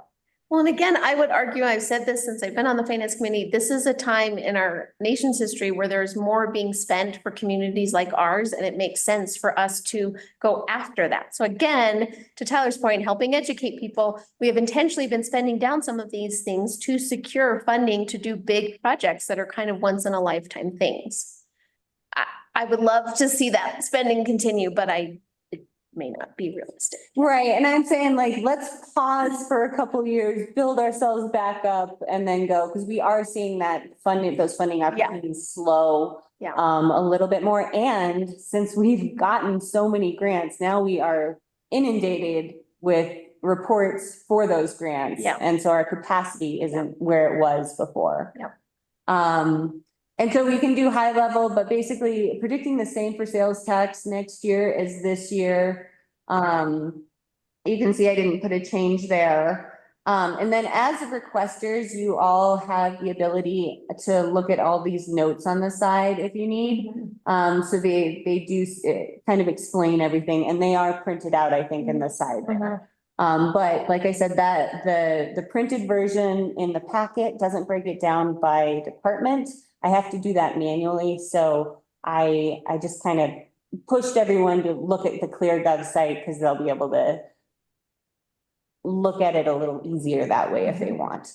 Well, and again, I would argue, I've said this since I've been on the finance committee, this is a time in our nation's history where there's more being spent for communities like ours, and it makes sense for us to go after that. So again, to Tyler's point, helping educate people, we have intentionally been spending down some of these things to secure funding to do big projects that are kind of once in a lifetime things. I would love to see that spending continue, but it may not be realistic. Right, and I'm saying like, let's pause for a couple years, build ourselves back up and then go, because we are seeing that those funding opportunities slow. Yeah. A little bit more, and since we've gotten so many grants, now we are inundated with reports for those grants. Yeah. And so our capacity isn't where it was before. Yeah. And so we can do high level, but basically predicting the same for sales tax next year as this year. You can see I didn't put a change there. And then as requesters, you all have the ability to look at all these notes on the side if you need. So they do kind of explain everything, and they are printed out, I think, in the side there. But like I said, that the printed version in the packet doesn't break it down by department. I have to do that manually, so I just kind of pushed everyone to look at the ClearGov site because they'll be able to look at it a little easier that way if they want.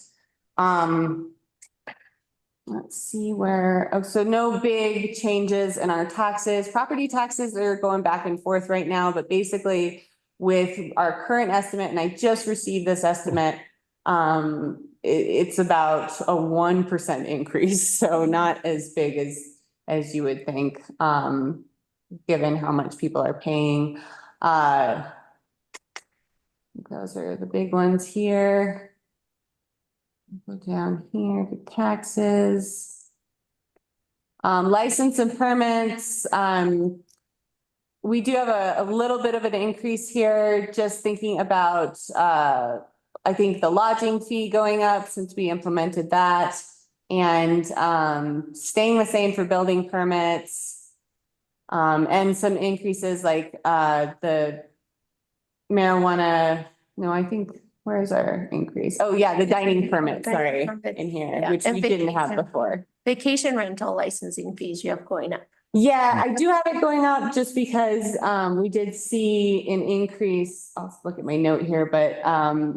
Let's see where, oh, so no big changes in our taxes. Property taxes are going back and forth right now, but basically with our current estimate, and I just received this estimate, it's about a 1% increase, so not as big as you would think, given how much people are paying. Those are the big ones here. Go down here to taxes. License and permits. We do have a little bit of an increase here, just thinking about, I think the lodging fee going up since we implemented that, and staying the same for building permits. And some increases like the marijuana, no, I think, where's our increase? Oh, yeah, the dining permit, sorry, in here, Yeah, which and we didn't have vacation. before. Vacation rental licensing fees you have going up. Yeah, I do have it going up just because we did see an increase. I'll look at my note here, but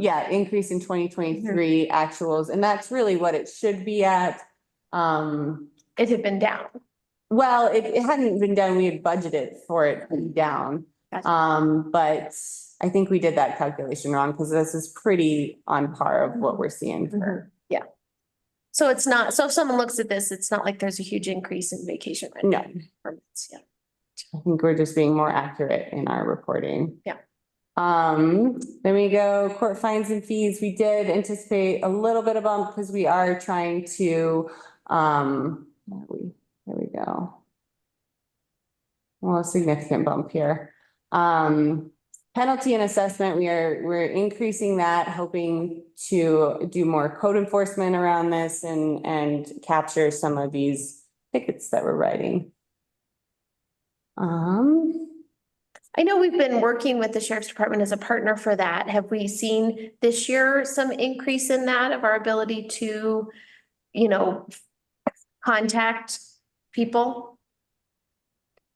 yeah, increase in 2023 actuals, and that's really what it should be at. It had been down. Well, it hadn't been done. We had budgeted for it to be down. Gotcha. But I think we did that calculation wrong because this is pretty on par of what we're seeing for. Yeah. So it's not, so if someone looks at this, it's not like there's a huge increase in vacation rental No, permits. Yeah. I think we're just being more accurate in our reporting. Yeah. Then we go court fines and fees. We did anticipate a little bit of bump because we are trying to, there we go. Well, a significant bump here. Penalty and assessment, we're increasing that, hoping to do more code enforcement around this and capture some of these tickets that we're writing. I know we've been working with the sheriff's department as a partner for that. Have we seen this year some increase in that of our ability to, contact people?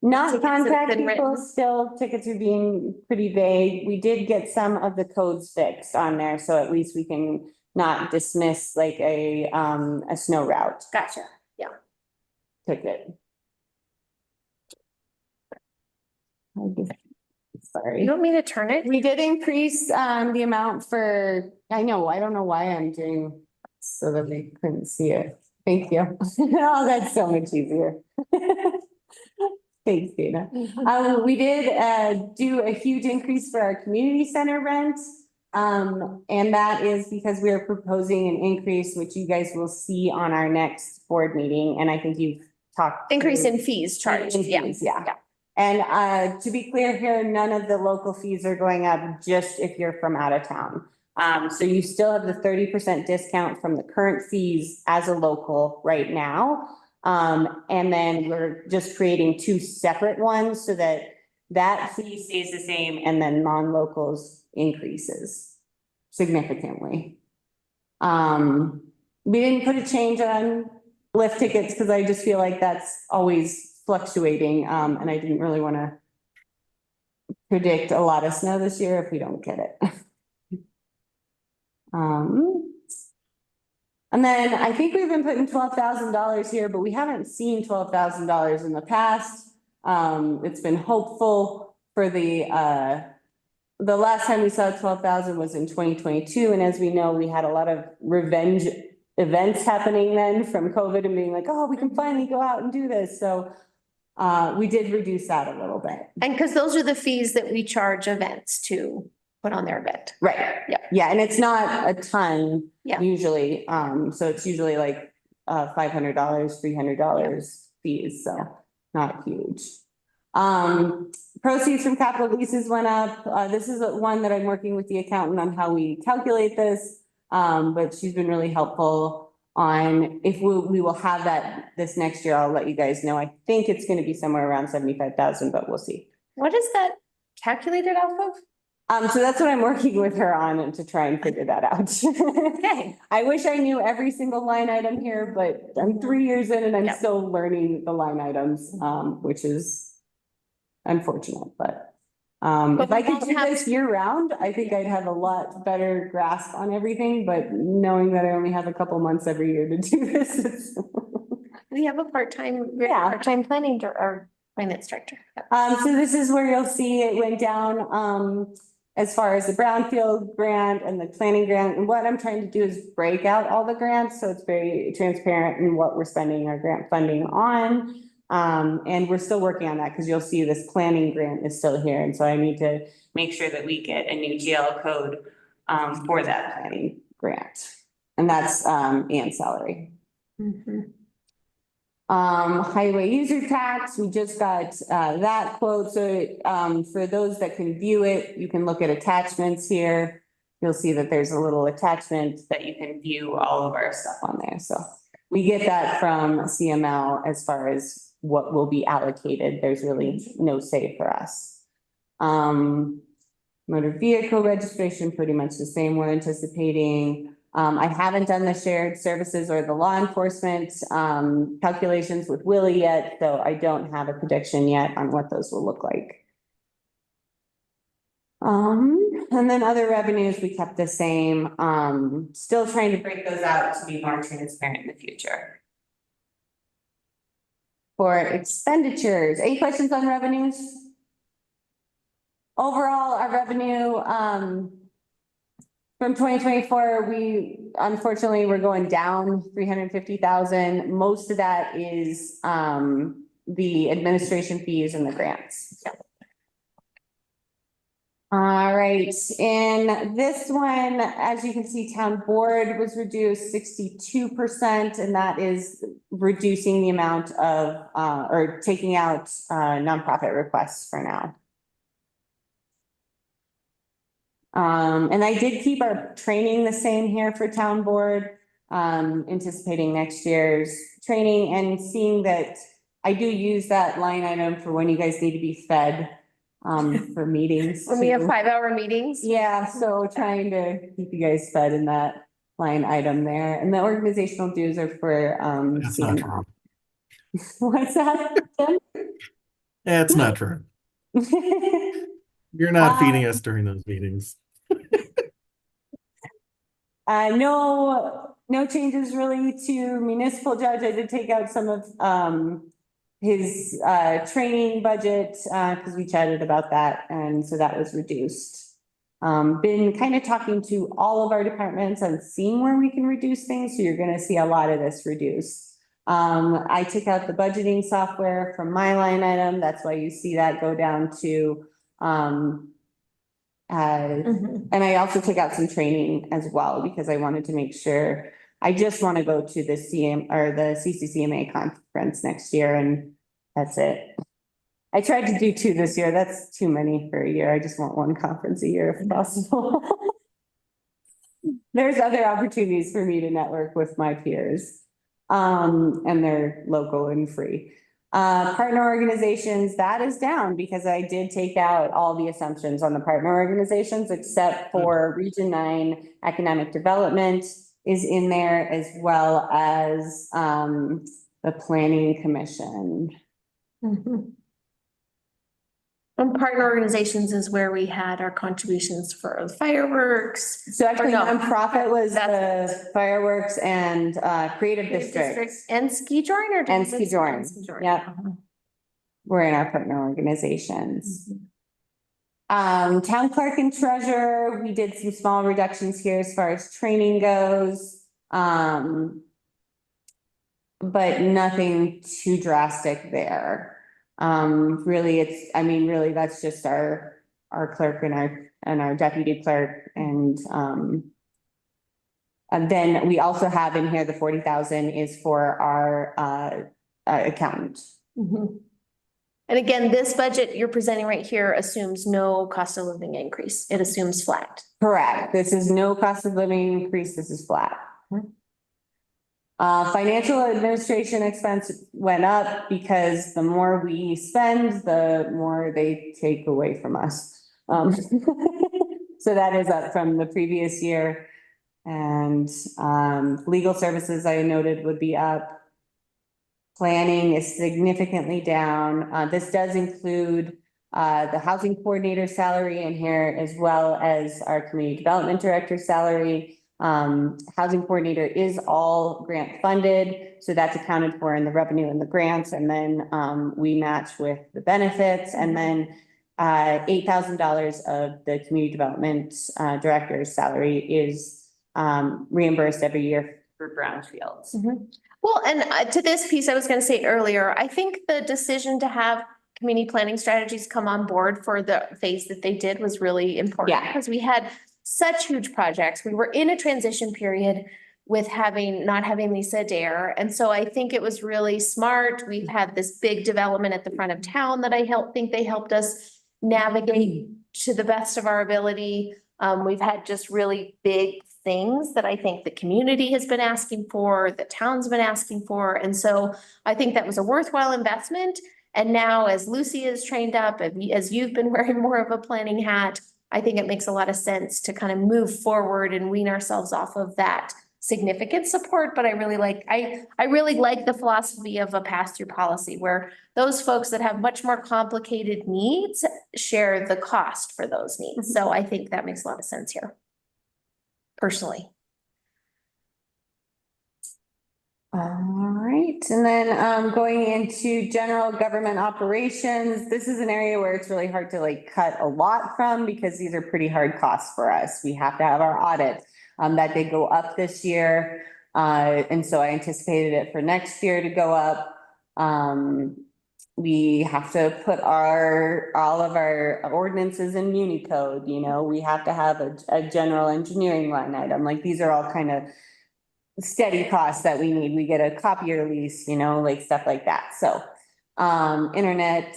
Not Tickets that have contact been people, written. still tickets are being pretty vague. We did get some of the codes fixed on there, so at least we can not dismiss like a snow route Gotcha. ticket. Sorry. You want me to turn it? We did increase the amount for, I don't know why I'm doing so that they couldn't see it. Thank you. Oh, that's so much easier. Thanks, Dana. We did do a huge increase for our community center rent. And that is because we are proposing an increase, which you guys will see on our next board meeting. And I think you've talked. Increase in fees charged. In fees, yeah. And to be clear here, none of the local fees are going up, just if you're from out of town. So you still have the 30% discount from the current fees as a local right now. And then we're just creating two separate ones so that that fee stays the same and then non-locals increases significantly. We didn't put a change on lift tickets because I just feel like that's always fluctuating. And I didn't really want to predict a lot of snow this year if we don't get it. And then I think we've been putting $12,000 here, but we haven't seen $12,000 in the past. It's been hopeful for the last time we saw 12,000 was in 2022. And as we know, we had a lot of revenge events happening then from COVID and being like, oh, we can finally go out and do this. So we did reduce that a little bit. And because those are the fees that we charge events to put on their event. Right. Yeah. Yeah. And it's not a ton Yeah. usually. So it's usually like $500, $300 fees, so not huge. Proceeds from capital leases went up. This is one that I'm working with the accountant on how we calculate this. But she's been really helpful on if we will have that this next year. I'll let you guys know. I think it's going to be somewhere around 75,000, but we'll see. What is that calculated off of? So that's what I'm working with her on and to try and figure that out. Okay. I wish I knew every single line item here, but I'm 3 years in and I'm Yep. still learning the line items, which is unfortunate, but But if I we could won't do have- this year round, I think I'd have a lot better grasp on everything, but knowing that I only have a couple months every year to do this, it's We have a part-time, Yeah. part-time planning or finance director. Yep. so this is where you'll see it went down, as far as the brownfield grant and the planning grant. And what I'm trying to do is break out all the grants, so it's very transparent in what we're spending our grant funding on. And we're still working on that because you'll see this planning grant is still here. And so I need to make sure that we get a new GL code, for that planning grant. And that's, and salary. Mhm. Highway user tax, we just got, that quote. So, for those that can view it, you can look at attachments here. You'll see that there's a little attachment that you can view all of our stuff on there. So we get that from CML as far as what will be allocated. There's really no say for us. Motor vehicle registration, pretty much the same we're anticipating. I haven't done the shared services or the law enforcement calculations with Willie yet, so I don't have a prediction yet on what those will look like. And then other revenues, we kept the same, still trying to break those out to be more transparent in the future. For expenditures, any questions on revenues? Overall, our revenue, from 2024, we unfortunately we're going down 350,000. Most of that is, the administration fees and the grants. All right, in this one, as you can see, town board was reduced 62%, and that is reducing the amount of, or taking out, nonprofit requests for now. And I did keep our training the same here for town board, anticipating next year's training and seeing that I do use that line item for when you guys need to be fed, for meetings. When we have too. 5-hour meetings. Yeah, so trying to keep you guys fed in that line item there. And the organizational dues are for, That's not CML. true. What's that, Tim? It's not true. You're not feeding us during those meetings. No changes really to municipal judge. I did take out some of, his, training budget, because we chatted about that, and so that was reduced. Been kind of talking to all of our departments and seeing where we can reduce things, so you're gonna see a lot of this reduce. I took out the budgeting software from my line item, that's why you see that go down to, Mhm. and I also took out some training as well, because I wanted to make sure, I just want to go to the or the CCCMA conference next year, and that's it. I tried to do 2 this year. That's too many for a year. I just want 1 conference a year if possible. There's other opportunities for me to network with my peers. And they're local and free. Partner organizations, that is down because I did take out all the assumptions on the partner organizations except for Region 9 Economic Development is in there, as well as the Planning Commission. Mhm. And partner organizations is where we had our contributions for fireworks. So actually, no, nonprofit was that's the fireworks and creative districts. And Ski Join or? And Ski Join, yep. Uh-huh. We're in our partner organizations. Town clerk and treasurer, we did some small reductions here as far as training goes. But nothing too drastic there. Really, really, that's just our clerk and our deputy clerk and, And then we also have in here the 40,000 is for our accountant. Mhm. And again, this budget you're presenting right here assumes no cost of living increase. It assumes flat. Correct. This is no cost of living increase. This is flat. Financial administration expense went up because the more we spend, the more they take away from us. So that is up from the previous year. And legal services I noted would be up. Planning is significantly down. This does include the housing coordinator salary in here, as well as our community development director salary. Housing coordinator is all grant funded, so that's accounted for in the revenue and the grants, and then we match with the benefits, and then $8,000 of the community development director's salary is reimbursed every year for brownfields. Well, and to this piece, I was gonna say earlier, I think the decision to have community planning strategies come on board for the phase that they did was really important. Yeah. Because we had such huge projects. We were in a transition period with not having Lisa Adair. And so I think it was really smart. We've had this big development at the front of town that think they helped us navigate to the best of our ability. We've had just really big things that I think the community has been asking for, the town's been asking for. And so I think that was a worthwhile investment. And now as Lucy is trained up, as you've been wearing more of a planning hat, I think it makes a lot of sense to kind of move forward and wean ourselves off of that significant support. But I really like the philosophy of a pass-through policy where those folks that have much more complicated needs share the cost for those needs. So I think that makes a lot of sense here. Personally. All right, and then going into general government operations, this is an area where it's really hard to like cut a lot from because these are pretty hard costs for us. We have to have our audit that did go up this year. And so I anticipated it for next year to go up. We have to put all of our ordinances in Muni code, you know, we have to have a general engineering line item. Like these are all kind of steady costs that we need. We get a copier lease, you know, like stuff like that. So, internet,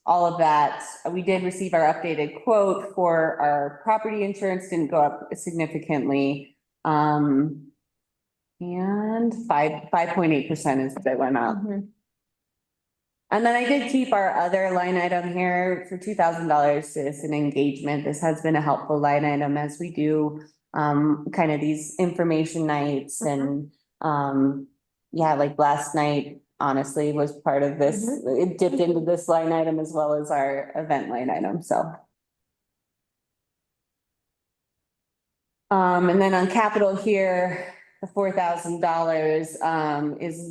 all of that. We did receive our updated quote for our property insurance, didn't go up significantly. And 5.8% is what it went up. And then I did keep our other line item here for $2,000 as an engagement. This has been a helpful line item as we do kind of these information nights and yeah, like last night honestly was part of this. It dipped into this line item as well as our event line item, so. And then on capital here, the $4,000 is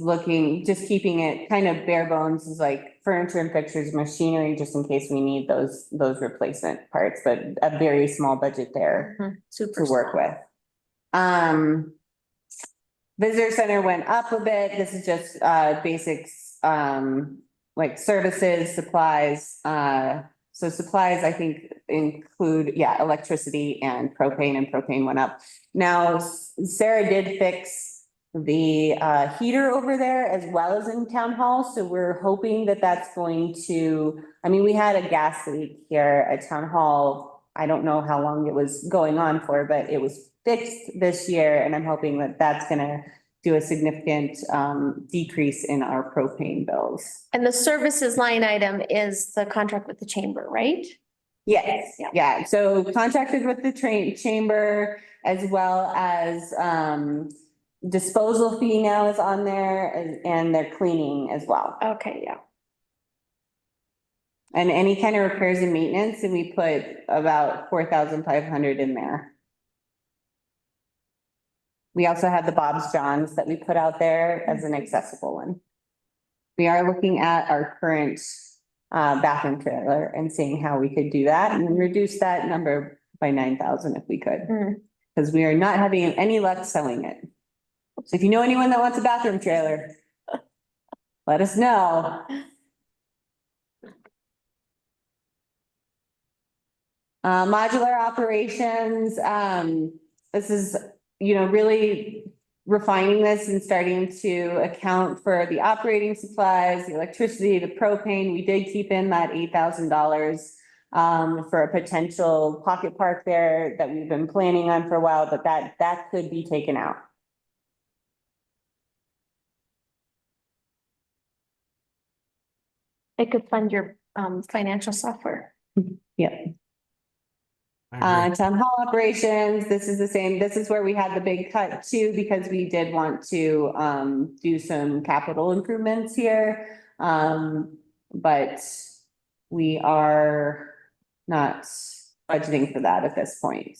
just keeping it kind of bare bones, is like furniture and fixtures, machinery, just in case we need those replacement parts, but a very small budget there to work with. Visitor center went up a bit. This is just basics, like services, supplies. So supplies, I think, include, yeah, electricity and propane went up. Now, Sarah did fix the heater over there as well as in town hall. So we're hoping that that's going to, I mean, we had a gas leak here at town hall. I don't know how long it was going on for, but it was fixed this year. And I'm hoping that that's gonna do a significant decrease in our propane bills. And the services line item is the contract with the chamber, right? Yes, Yeah. yeah, so contracted with the chamber as well as disposal fee now is on there and their cleaning as well. Okay, yeah. And any kind of repairs and maintenance, and we put about 4,500 in there. We also have the Bob's Johns that we put out there as an accessible one. We are looking at our current bathroom trailer and seeing how we could do that and reduce that number by 9,000 if we could. Because we are not having any luck selling it. So if you know anyone that wants a bathroom trailer, let us know. Modular operations, this is really refining this and starting to account for the operating supplies, the electricity, the propane. We did keep in that $8,000 for a potential pocket park there that we've been planning on for a while, but that could be taken out. It could fund your financial software. Yeah. I agree. Town hall operations, this is the same, this is where we had the big cut too, because we did want to do some capital improvements here. But we are not budgeting for that at this point.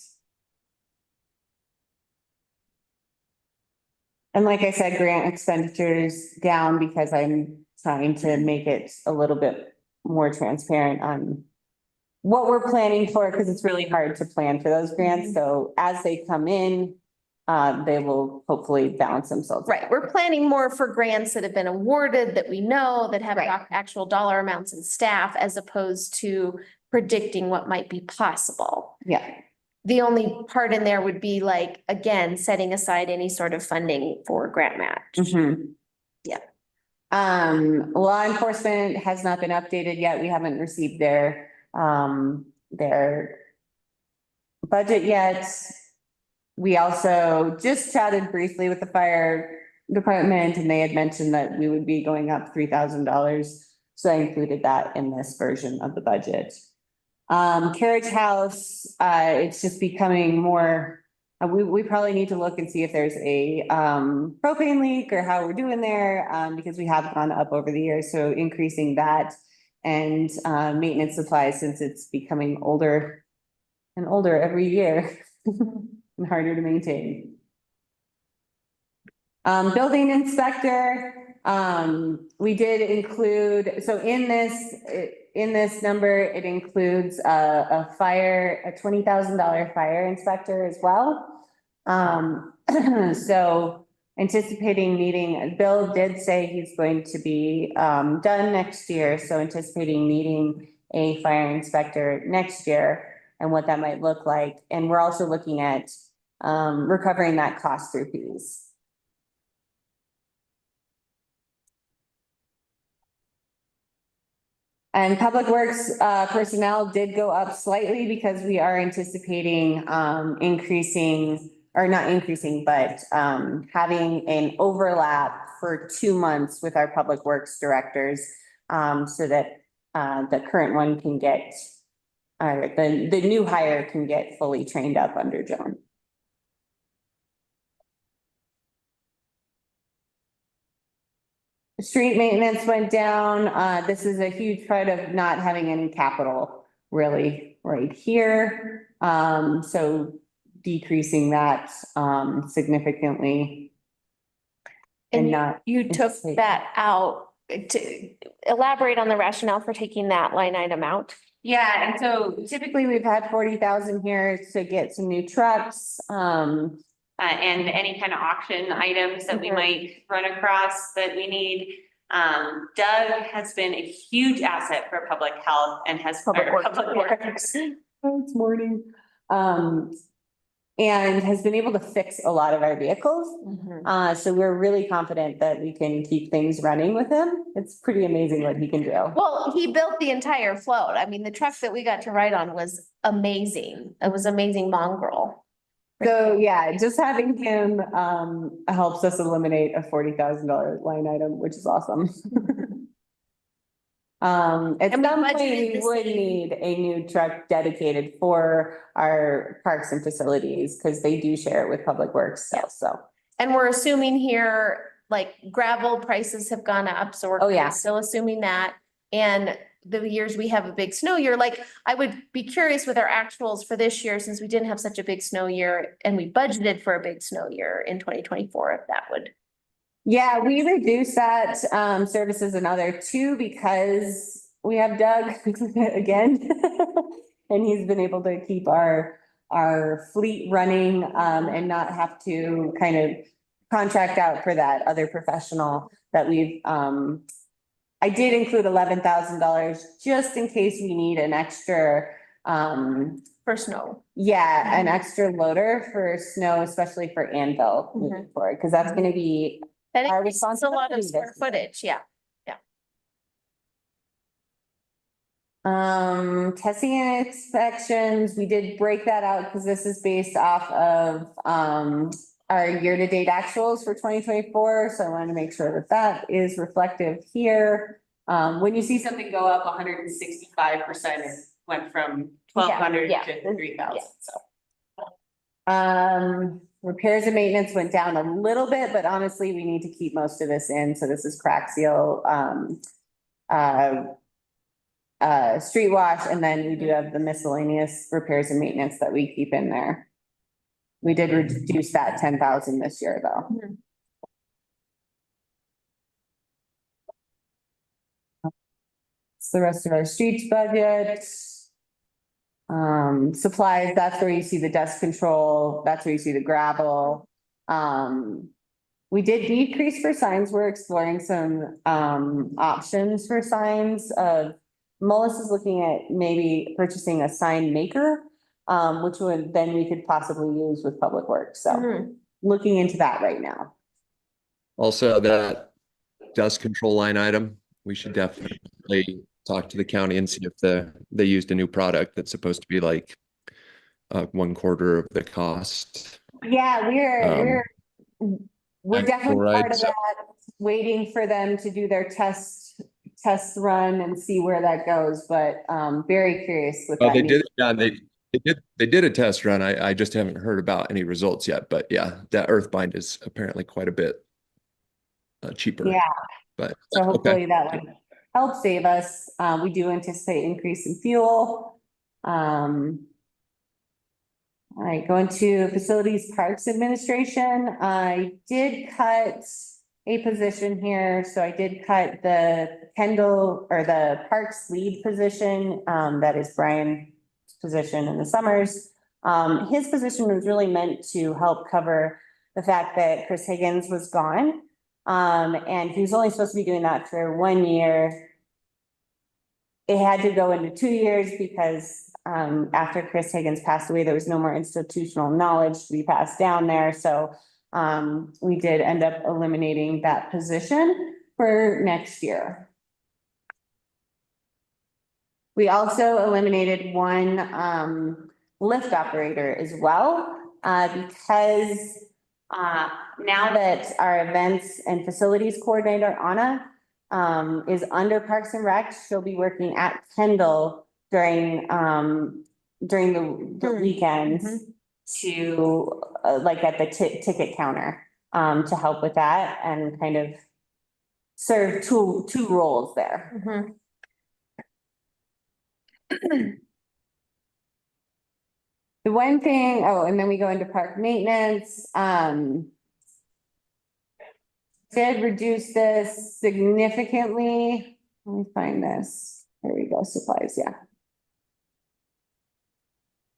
And like I said, grant expenditures down because I'm trying to make it a little bit more transparent on what we're planning for, because it's really hard to plan for those grants. So as they come in, they will hopefully balance themselves. Right, we're planning more for grants that have been awarded that we know that have Right. actual dollar amounts and staff as opposed to predicting what might be possible. Yeah. The only part in there would be like, again, setting aside any sort of funding for grant match. Mhm. Yeah. Law enforcement has not been updated yet. We haven't received their budget yet. We also just chatted briefly with the fire department and they had mentioned that we would be going up $3,000. So I included that in this version of the budget. Carriage house, it's just becoming more, we probably need to look and see if there's a propane leak or how we're doing there, because we have gone up over the years, so increasing that and maintenance supplies since it's becoming older and older every year and harder to maintain. Building inspector, we did include, so in this number, it includes a $20,000 fire inspector as well. So anticipating needing, Bill did say he's going to be done next year, so anticipating needing a fire inspector next year and what that might look like. And we're also looking at recovering that cost through fees. And Public Works personnel did go up slightly because we are anticipating increasing, or not increasing, but having an overlap for 2 months with our Public Works directors, so that the current one can get, the new hire can get fully trained up under Joan. Street maintenance went down. This is a huge part of not having any capital really right here. So decreasing that significantly. And not you took anticipate. that out to elaborate on the rationale for taking that line item out. Yeah, and so typically we've had 40,000 here to get some new trucks, and any kind of auction items that we Mhm. might run across that we need. Doug has been a huge asset for public health and has. Public or Works. Public Works. Oh, it's morning. And has been able to fix a lot of our vehicles. So we're really confident that we can keep things running with him. It's pretty amazing what he can do. Well, he built the entire float. I mean, the truck that we got to ride on was amazing. It was amazing mongrel. So yeah, just having him helps us eliminate a $40,000 line item, which is awesome. At And we some point, budgeted we the would same. need a new truck dedicated for our parks and facilities, because they do share it with Public Works, so. And we're assuming here, like gravel prices have gone up, so we're Oh, yeah. still assuming that. And the years we have a big snow year, like I would be curious with our actuals for this year, since we didn't have such a big snow year and we budgeted for a big snow year in 2024, if that would. Yeah, we reduced that services another too, because we have Doug again. And he's been able to keep our fleet running and not have to kind of contract out for that other professional that we've I did include $11,000 just in case we need an extra for snow. Yeah, an extra loader for snow, especially for Anvil moving forward, because that's gonna be That our increases a lot responsibility of square this year. footage, yeah. Testing and inspections, we did break that out because this is based off of, our year-to-date actuals for 2024. So I wanted to make sure that that is reflective here. When you see something go up 165%, it went from 1,200 Yeah, to 3,000, yeah. so. Repairs and maintenance went down a little bit, but honestly, we need to keep most of this in. So this is crack seal, street wash, and then we do have the miscellaneous repairs and maintenance that we keep in there. We did reduce that 10,000 this year, though. It's the rest of our streets budget. Supplies, that's where you see the dust control, that's where you see the gravel. We did decrease for signs. We're exploring some options for signs. Melissa's looking at maybe purchasing a sign maker, which would then we could possibly use with Public Works. So looking into that right now. Also, that dust control line item, we should definitely talk to the county and see if they used a new product that's supposed to be like 1/4 of the cost. Yeah, we're definitely part of so- that, waiting for them to do their test run and see where that goes, but very curious with Oh, that. they did, yeah, they did a test run. I just haven't heard about any results yet, but yeah, that Earthbind is apparently quite a bit cheaper. Yeah. But So okay. hopefully that would help save us. We do anticipate increase in fuel. All right, going to Facilities Parks Administration. I did cut a position here. So I did cut the Kendall or the Parks lead position. That is Brian's position in the summers. His position was really meant to help cover the fact that Chris Higgins was gone. And he was only supposed to be doing that for 1 year. It had to go into 2 years because after Chris Higgins passed away, there was no more institutional knowledge to be passed down there. So we did end up eliminating that position for next year. We also eliminated one lift operator as well, because now that our events and facilities coordinator, Anna, is under Parks and Rec, she'll be working at Kendall during the weekends to like at the ticket counter to help with that and kind of serve two roles there. The one thing, oh, and then we go into park maintenance. Did reduce this significantly. Let me find this. There we go, supplies, yeah.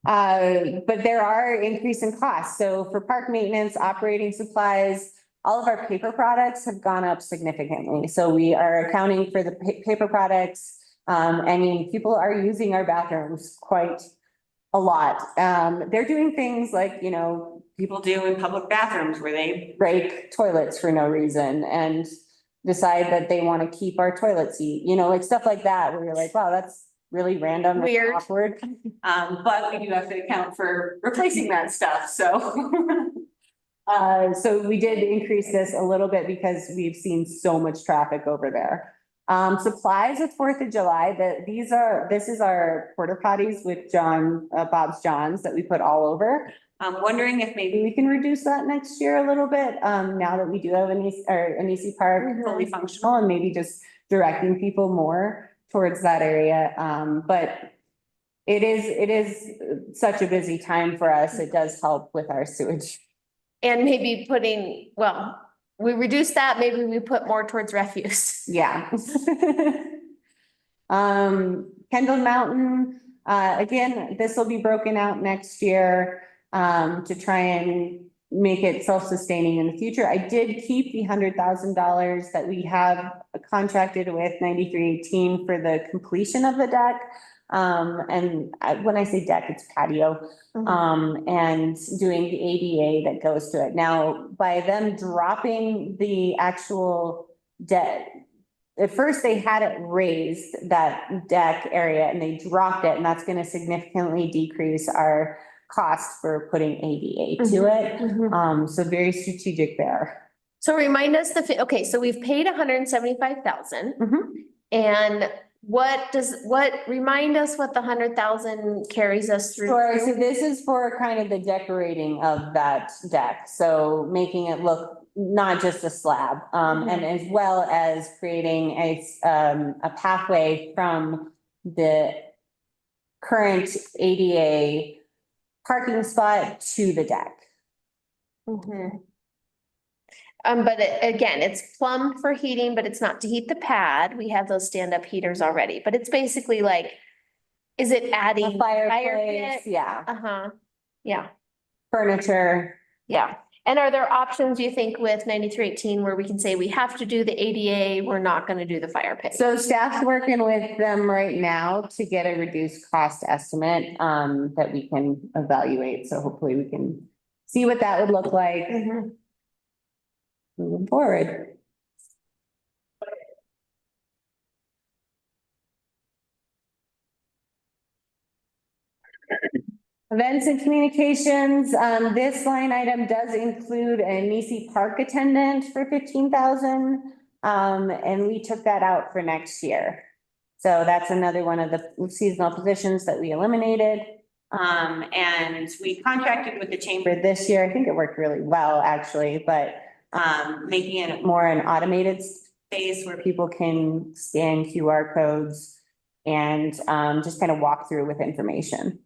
But there are increase in costs. So for park maintenance, operating supplies, all of our paper products have gone up significantly. So we are accounting for the paper products. I mean, people are using our bathrooms quite a lot. They're doing things like, you know, people do in public bathrooms where they break toilets for no reason and decide that they want to keep our toilet seat, you know, like stuff like that, where you're like, wow, that's really random and Weird. awkward. But we do have to account for replacing that stuff, so. So we did increase this a little bit because we've seen so much traffic over there. Supplies with 4th of July, this is our porta potties with Bob's John's that we put all over. I'm wondering if maybe we can reduce that next year a little bit, now that we do have an EC Park fully functional, and maybe just directing people more towards that area. But it is such a busy time for us. It does help with our sewage. And maybe we reduce that, maybe we put more towards refuse. Yeah. Kendall Mountain, again, this will be broken out next year to try and make it self-sustaining in the future. I did keep the $100,000 that we have contracted with 9318 for the completion of the deck. When I say deck, it's patio, and doing the ADA that goes to it. Now, by them dropping the actual deck, at first they had it raised, that deck area, and they dropped it, and that's gonna significantly decrease our cost for putting ADA to it. So very strategic there. So remind us okay, so we've paid 175,000. Mhm. And remind us what the 100,000 carries us through? Sure, so this is for kind of the decorating of that deck, so making it look not just a slab, and as well as creating a pathway from the current ADA parking spot to the deck. But again, it's plumbed for heating, but it's not to heat the pad. We have those stand-up heaters already, but it's basically like, is it A adding? fireplace, pit? yeah, Yeah, furniture. yeah. And are there options, you think, with 9318 where we can say we have to do the ADA, we're not gonna do the fire pit? So staff's working with them right now to get a reduced cost estimate, that we can evaluate, so hopefully we can see what that would look like moving forward. Events and communications, this line item does include a Nisi Park attendant for 15,000. And we took that out for next year. So that's another one of the seasonal positions that we eliminated. And we contracted with the chamber this year. I think it worked really well, actually, but making it more an automated space where people can scan QR codes and just kind of walk through with information.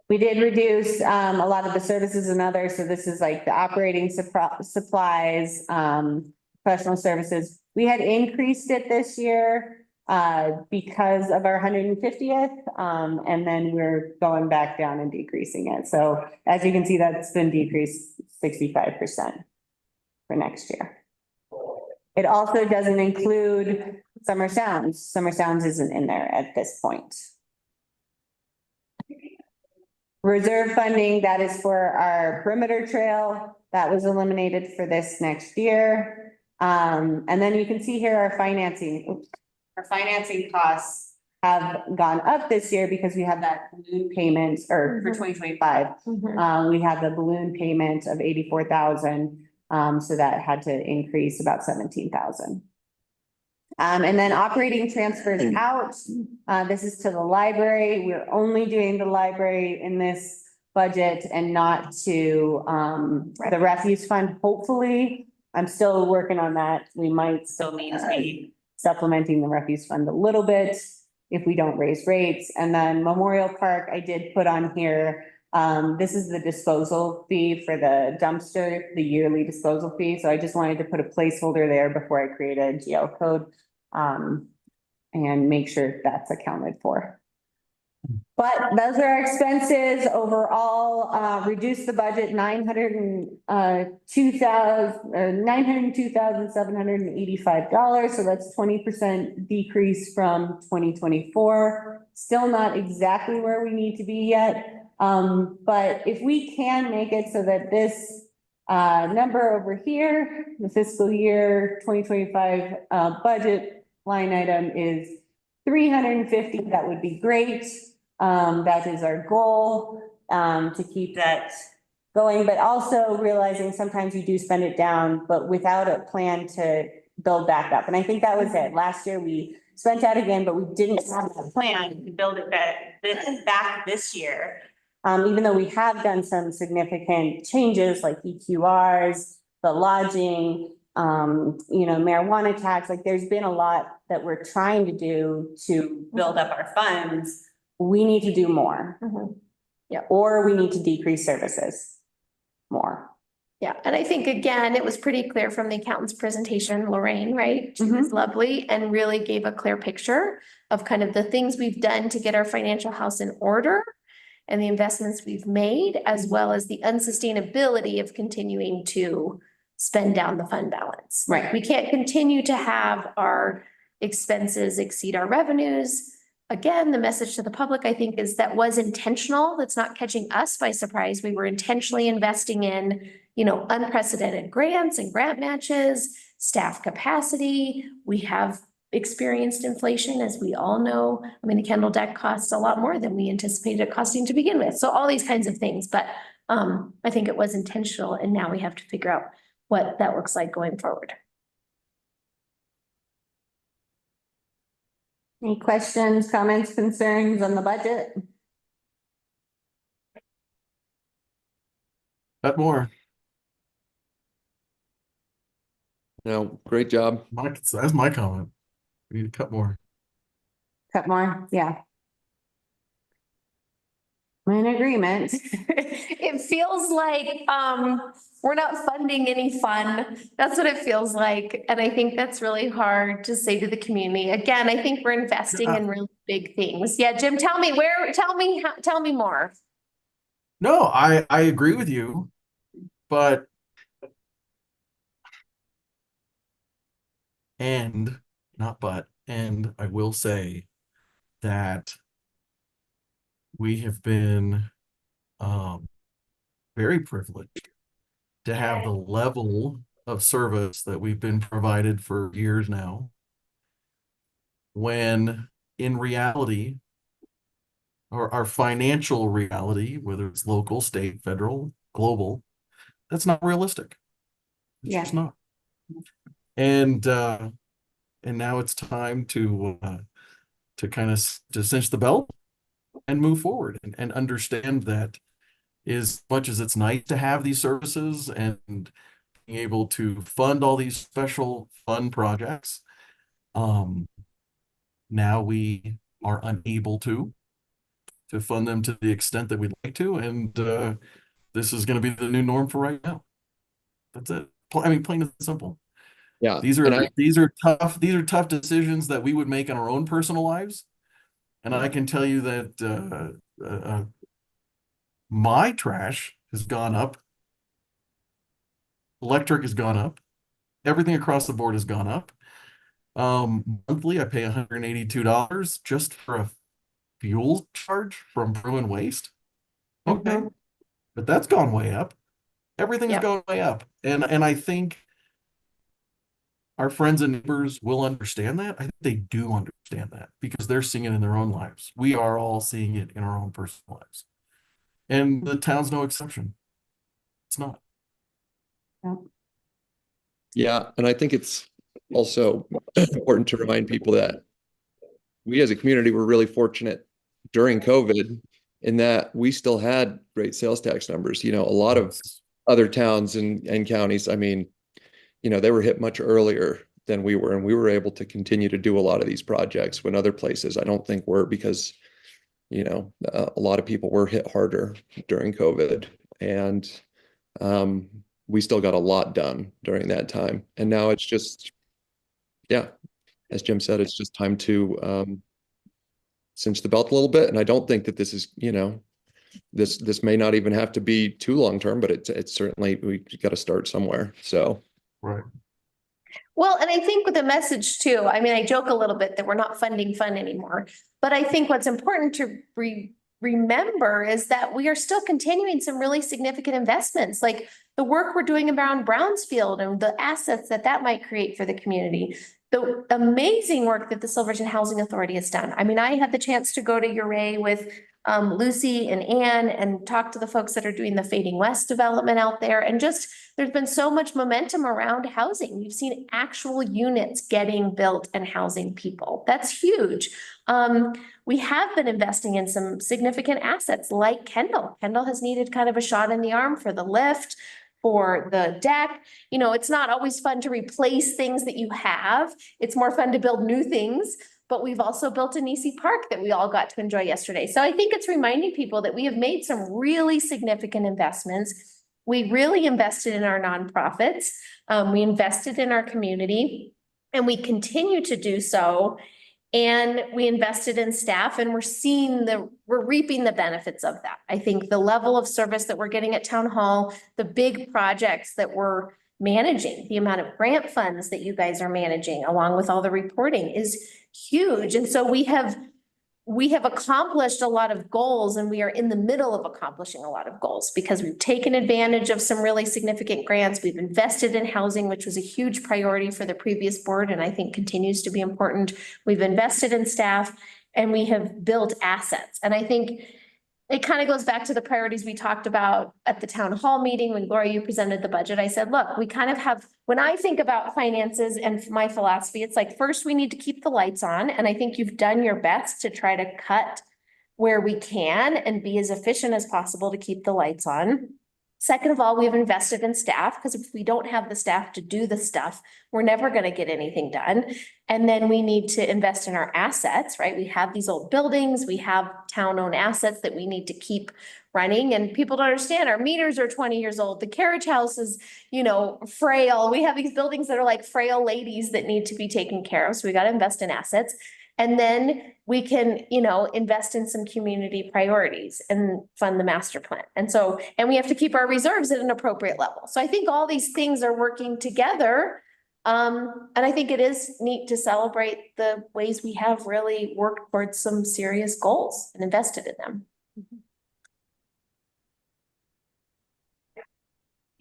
We did reduce a lot of the services and others, so this is like the operating supplies, professional services. We had increased it this year because of our 150th, and then we're going back down and decreasing it. So as you can see, that's been decreased 65% for next year. It also doesn't include Summer Sounds. Summer Sounds isn't in there at this point. Reserve funding, that is for our perimeter trail, that was eliminated for this next year. And then you can see here our financing. Our financing costs have gone up this year because we have that balloon payment, or for 2025. We have the balloon payment of 84,000. So that had to increase about 17,000. And then operating transfers out, this is to the library. We're only doing the library in this budget and not to the refuse fund, hopefully. I'm still working on that. We might still need to be supplementing the refuse fund a little bit if we don't raise rates. And then Memorial Park, I did put on here, this is the disposal fee for the dumpster, the yearly disposal fee. So I just wanted to put a placeholder there before I create a GL code. And make sure that's accounted for. But those are our expenses overall, reduce the budget $902,785. So that's 20% decrease from 2024. Still not exactly where we need to be yet. But if we can make it so that this number over here, the fiscal year 2025 budget line item is 350, that would be great. That is our goal, to keep that going, but also realizing sometimes you do spend it down, but without a plan to build back up. And I think that was it. Last year we spent out again, but we didn't have a plan to build it back this year. Even though we have done some significant changes like EQRs, the lodging, marijuana tax, like there's been a lot that we're trying to do to build up our funds. We need to do more. Yeah. Or we need to decrease services more. Yeah, and I think, again, it was pretty clear from the accountant's presentation, Lorraine, right? She was lovely and really gave a clear picture of kind of the things we've done to get our financial house in order and the investments we've made, as well as the unsustainability of continuing to spend down the fund balance. Right. We can't continue to have our expenses exceed our revenues. Again, the message to the public, I think, is that was intentional. That's not catching us by surprise. We were intentionally investing in, unprecedented grants and grant matches, staff capacity. We have experienced inflation, as we all know. I mean, the Kendall deck costs a lot more than we anticipated it costing to begin with. So all these kinds of things, but I think it was intentional, and now we have to figure out what that looks like going forward. Any questions, comments, concerns on the budget? Cut more. No, great job. That's my comment. We need to cut more. Cut more, yeah. I'm in agreement. It feels like we're not funding any fun. That's what it feels like. And I think that's really hard to say to the community. Again, I think we're investing in really big things. Yeah, Jim, tell me more. No, I agree with you, but and I will say that we have been very privileged to have the level of service that we've been provided for years now, when in reality, or our financial reality, whether it's local, state, federal, global, that's not realistic. It's Yeah. just not. And now it's time to kind of to cinch the belt and move forward and understand that as much as it's nice to have these services and being able to fund all these special fun projects, now we are unable to fund them to the extent that we'd like to, and this is going to be the new norm for right now. That's it. I mean, plain and simple. Yeah. These are tough decisions that we would make in our own personal lives. And I can tell you that my trash has gone up. Electric has gone up. Everything across the board has gone up. Monthly, I pay $182 just for a fuel charge from Bruin Waste. Okay. But that's gone way up. Everything's gone way up. And I think our friends and neighbors will understand that. I think they do understand that because they're seeing it in their own lives. We are all seeing it in our own personal lives. And the town's no exception. It's not. Yeah, and I think it's also important to remind people that we as a community were really fortunate during COVID in that we still had great sales tax numbers. A lot of other towns and counties, I mean, they were hit much earlier than we were, and we were able to continue to do a lot of these projects when other places I don't think were, because, a lot of people were hit harder during COVID, and we still got a lot done during that time. And now it's just, as Jim said, it's just time to cinch the belt a little bit. And I don't think that this is, this may not even have to be too long term, but it's certainly, we got to start somewhere. So. Right. Well, and I think with the message too, I mean, I joke a little bit that we're not funding fun anymore, but I think what's important to remember is that we are still continuing some really significant investments, like the work we're doing around Brownsfield and the assets that might create for the community. The amazing work that the Silverton Housing Authority has done. I mean, I had the chance to go to Uray with Lucy and Ann and talk to the folks that are doing the Fading West development out there. And just, there's been so much momentum around housing. You've seen actual units getting built and housing people. That's huge. We have been investing in some significant assets like Kendall. Kendall has needed kind of a shot in the arm for the lift, for the deck. It's not always fun to replace things that you have. It's more fun to build new things. But we've also built an EC Park that we all got to enjoy yesterday. So I think it's reminding people that we have made some really significant investments. We really invested in our nonprofits. We invested in our community, and we continue to do so. And we invested in staff, and we're reaping the benefits of that. I think the level of service that we're getting at Town Hall, the big projects that we're managing. The amount of grant funds that you guys are managing, along with all the reporting, is huge. And so we have accomplished a lot of goals, and we are in the middle of accomplishing a lot of goals because we've taken advantage of some really significant grants. We've invested in housing, which was a huge priority for the previous board, and I think continues to be important. We've invested in staff, and we have built assets. And I think it kind of goes back to the priorities we talked about at the town hall meeting when Gloria, you presented the budget. I said, look, we kind of have, when I think about finances and my philosophy, it's like, first, we need to keep the lights on. And I think you've done your best to try to cut where we can and be as efficient as possible to keep the lights on. Second of all, we've invested in staff, because if we don't have the staff to do the stuff, we're never going to get anything done. And then we need to invest in our assets, right? We have these old buildings, we have town-owned assets that we need to keep running, and people don't understand, our meters are 20 years old. The carriage house is, frail. We have these buildings that are like frail ladies that need to be taken care of. So we got to invest in assets. And then we can, invest in some community priorities and fund the master plan. And we have to keep our reserves at an appropriate level. So I think all these things are working together. And I think it is neat to celebrate the ways we have really worked towards some serious goals and invested in them.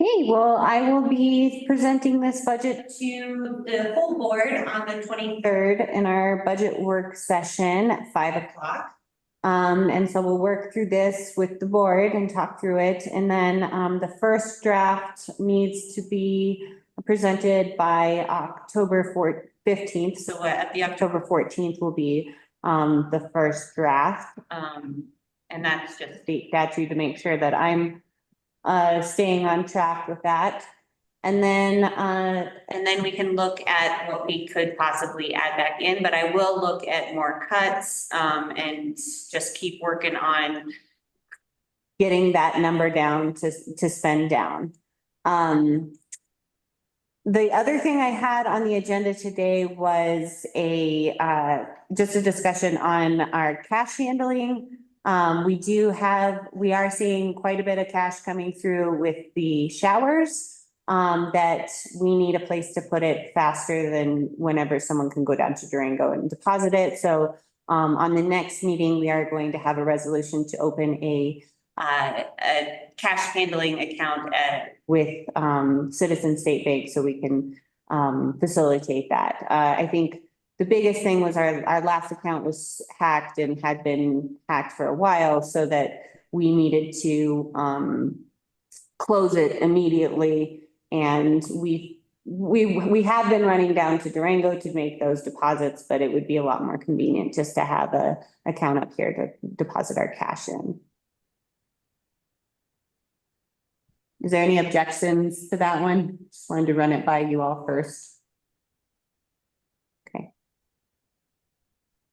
Okay, well, I will be presenting this budget to the full board on the 23rd in our budget work session at 5 o'clock. And so we'll work through this with the board and talk through it. And then the first draft needs to be presented by October 15th. So at the October 14th will be the first draft. And that's just state statute to make sure that I'm staying on track with that. And then we can look at what we could possibly add back in, but I will look at more cuts, and just keep working on getting that number down to spend down. The other thing I had on the agenda today was just a discussion on our cash handling. We are seeing quite a bit of cash coming through with the showers, that we need a place to put it faster than whenever someone can go down to Durango and deposit it. So, on the next meeting, we are going to have a resolution to open a cash handling account with Citizen State Bank, so we can facilitate that. I think the biggest thing was our last account was hacked and had been hacked for a while, so that we needed to close it immediately. And we have been running down to Durango to make those deposits, but it would be a lot more convenient just to have a account up here to deposit our cash in. Is there any objections to that one? Just wanted to run it by you all first.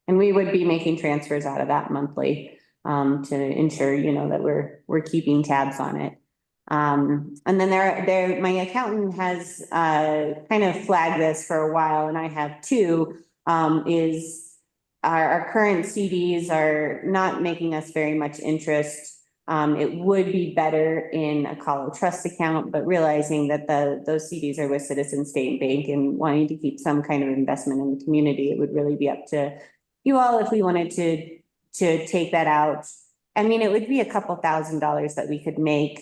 And we would be making transfers out of that monthly to ensure, that we're keeping tabs on it. And then my accountant has kind of flagged this for a while, and I have too, is our current CDs are not making us very much interest. It would be better in a Colo Trust account, but realizing that those CDs are with Citizen State Bank and wanting to keep some kind of investment in the community, it would really be up to you all if we wanted to take that out. I mean, it would be a couple $1,000s that we could make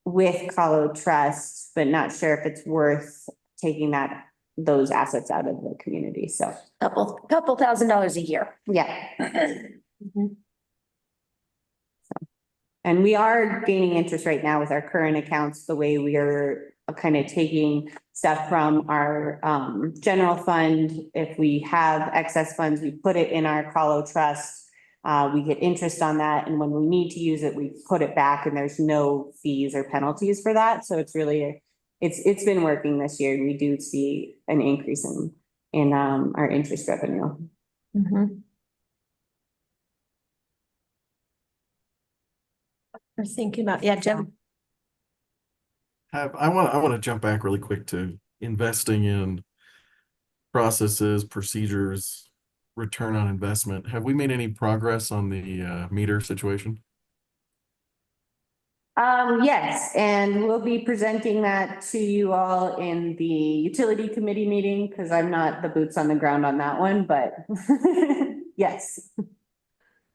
with Colo Trust, but not sure if it's worth taking those assets out of the community. So Couple $1,000s a year. yeah. Mm-hmm. And we are gaining interest right now with our current accounts, the way we are kind of taking stuff from our general fund. If we have excess funds, we put it in our Colo Trust. We get interest on that. And when we need to use it, we put it back, and there's no fees or penalties for that. So it's really, it's been working this year. We do see an increase in our interest revenue. Mm-hmm. We're thinking about, Jim. I want to jump back really quick to investing in processes, procedures, return on investment. Have we made any progress on the meter situation? Yes, and we'll be presenting that to you all in the utility committee meeting, because I'm not the boots on the ground on that one, but yes.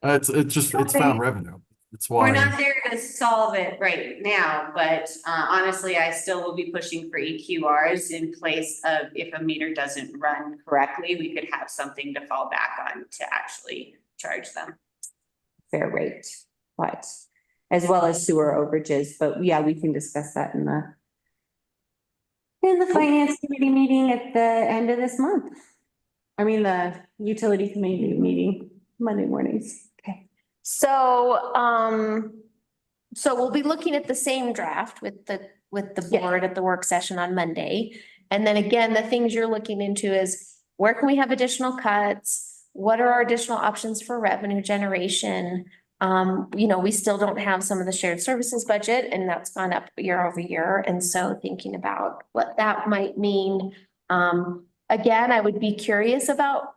It's found revenue. It's We're why, not there to solve it right now, but honestly, I still will be pushing for EQRs in place of if a meter doesn't run correctly, we could have something to fall back on to actually charge them fair rate, but as well as sewer overages, but yeah, we can discuss that in the finance committee meeting at the end of this month. I mean, the utility committee meeting, Monday mornings. Okay. So, so we'll be looking at the same draft with the Yeah. board at the work session on Monday. And then again, the things you're looking into is where can we have additional cuts? What are our additional options for revenue generation? We still don't have some of the shared services budget, and that's gone up year over year. And so thinking about what that might mean. Again, I would be curious about,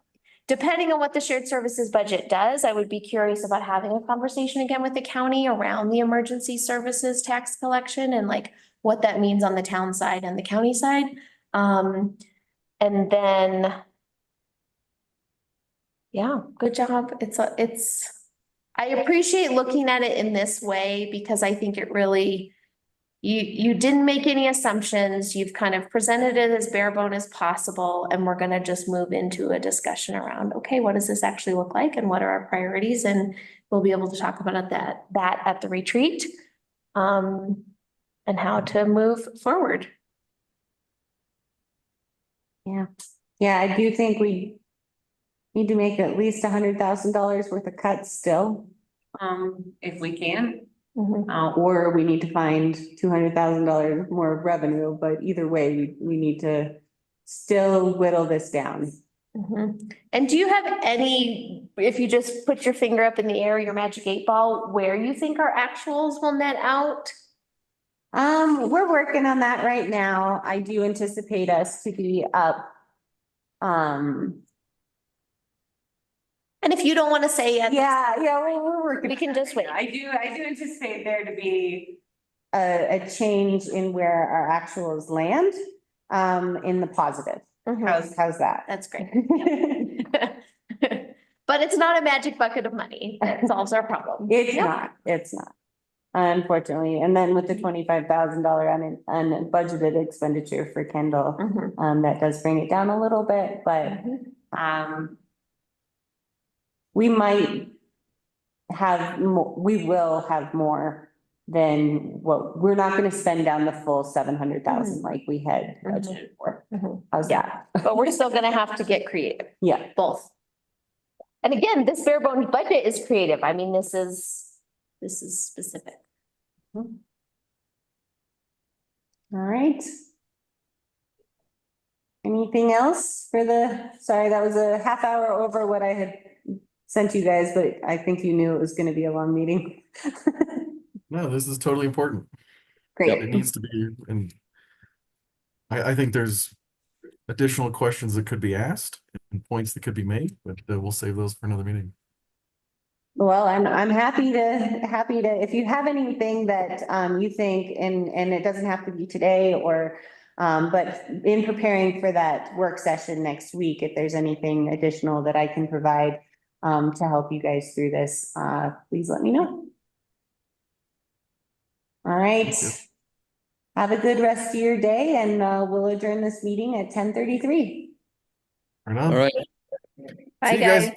depending on what the shared services budget does, I would be curious about having a conversation again with the county around the emergency services tax collection and like what that means on the town side and the county side. And then, yeah, good job. I appreciate looking at it in this way because I think it really, you didn't make any assumptions. You've kind of presented it as bare bone as possible, and we're gonna just move into a discussion around, okay, what does this actually look like and what are our priorities? And we'll be able to talk about that at the retreat. And how to move forward. Yeah, I do think we need to make at least $100,000 worth of cuts still. If we can. Or we need to find $200,000 more revenue, but either way, we need to still whittle this down. And do you have any, if you just put your finger up in the air, your magic 8-ball, where you think our actuals will net out? We're working on that right now. I do anticipate us to be up. And if you don't want to say yet. Yeah, we're working. We can just wait. I do anticipate there to be a change in where our actuals land, in the positive. How's that? That's great. But it's not a magic bucket of money that solves our problem. It's not, unfortunately. And then with the $25,000 unbudgeted expenditure for Kendall, that does bring it down a little bit, but, we might have more, we will have more than what, we're not gonna spend down the full 700,000 like we had budgeted for. How's that? But we're still gonna have to get creative, Yeah, both. And again, this bare bones budget is creative. I mean, this is specific. all right. Anything else for sorry, that was a half hour over what I had sent you guys, but I think you knew it was gonna be a long meeting. no, this is totally important. Great. It needs to be, and I think there's additional questions that could be asked and points that could be made, but we'll save those for another meeting. Well, I'm happy to, if you have anything that you think, and it doesn't have to be today or, but in preparing for that work session next week, if there's anything additional that I can provide to help you guys through this, please let me know. All right. Have a good rest of your day, and we'll adjourn this meeting at 10:33. Right All on. right. Bye, See you guys. guys.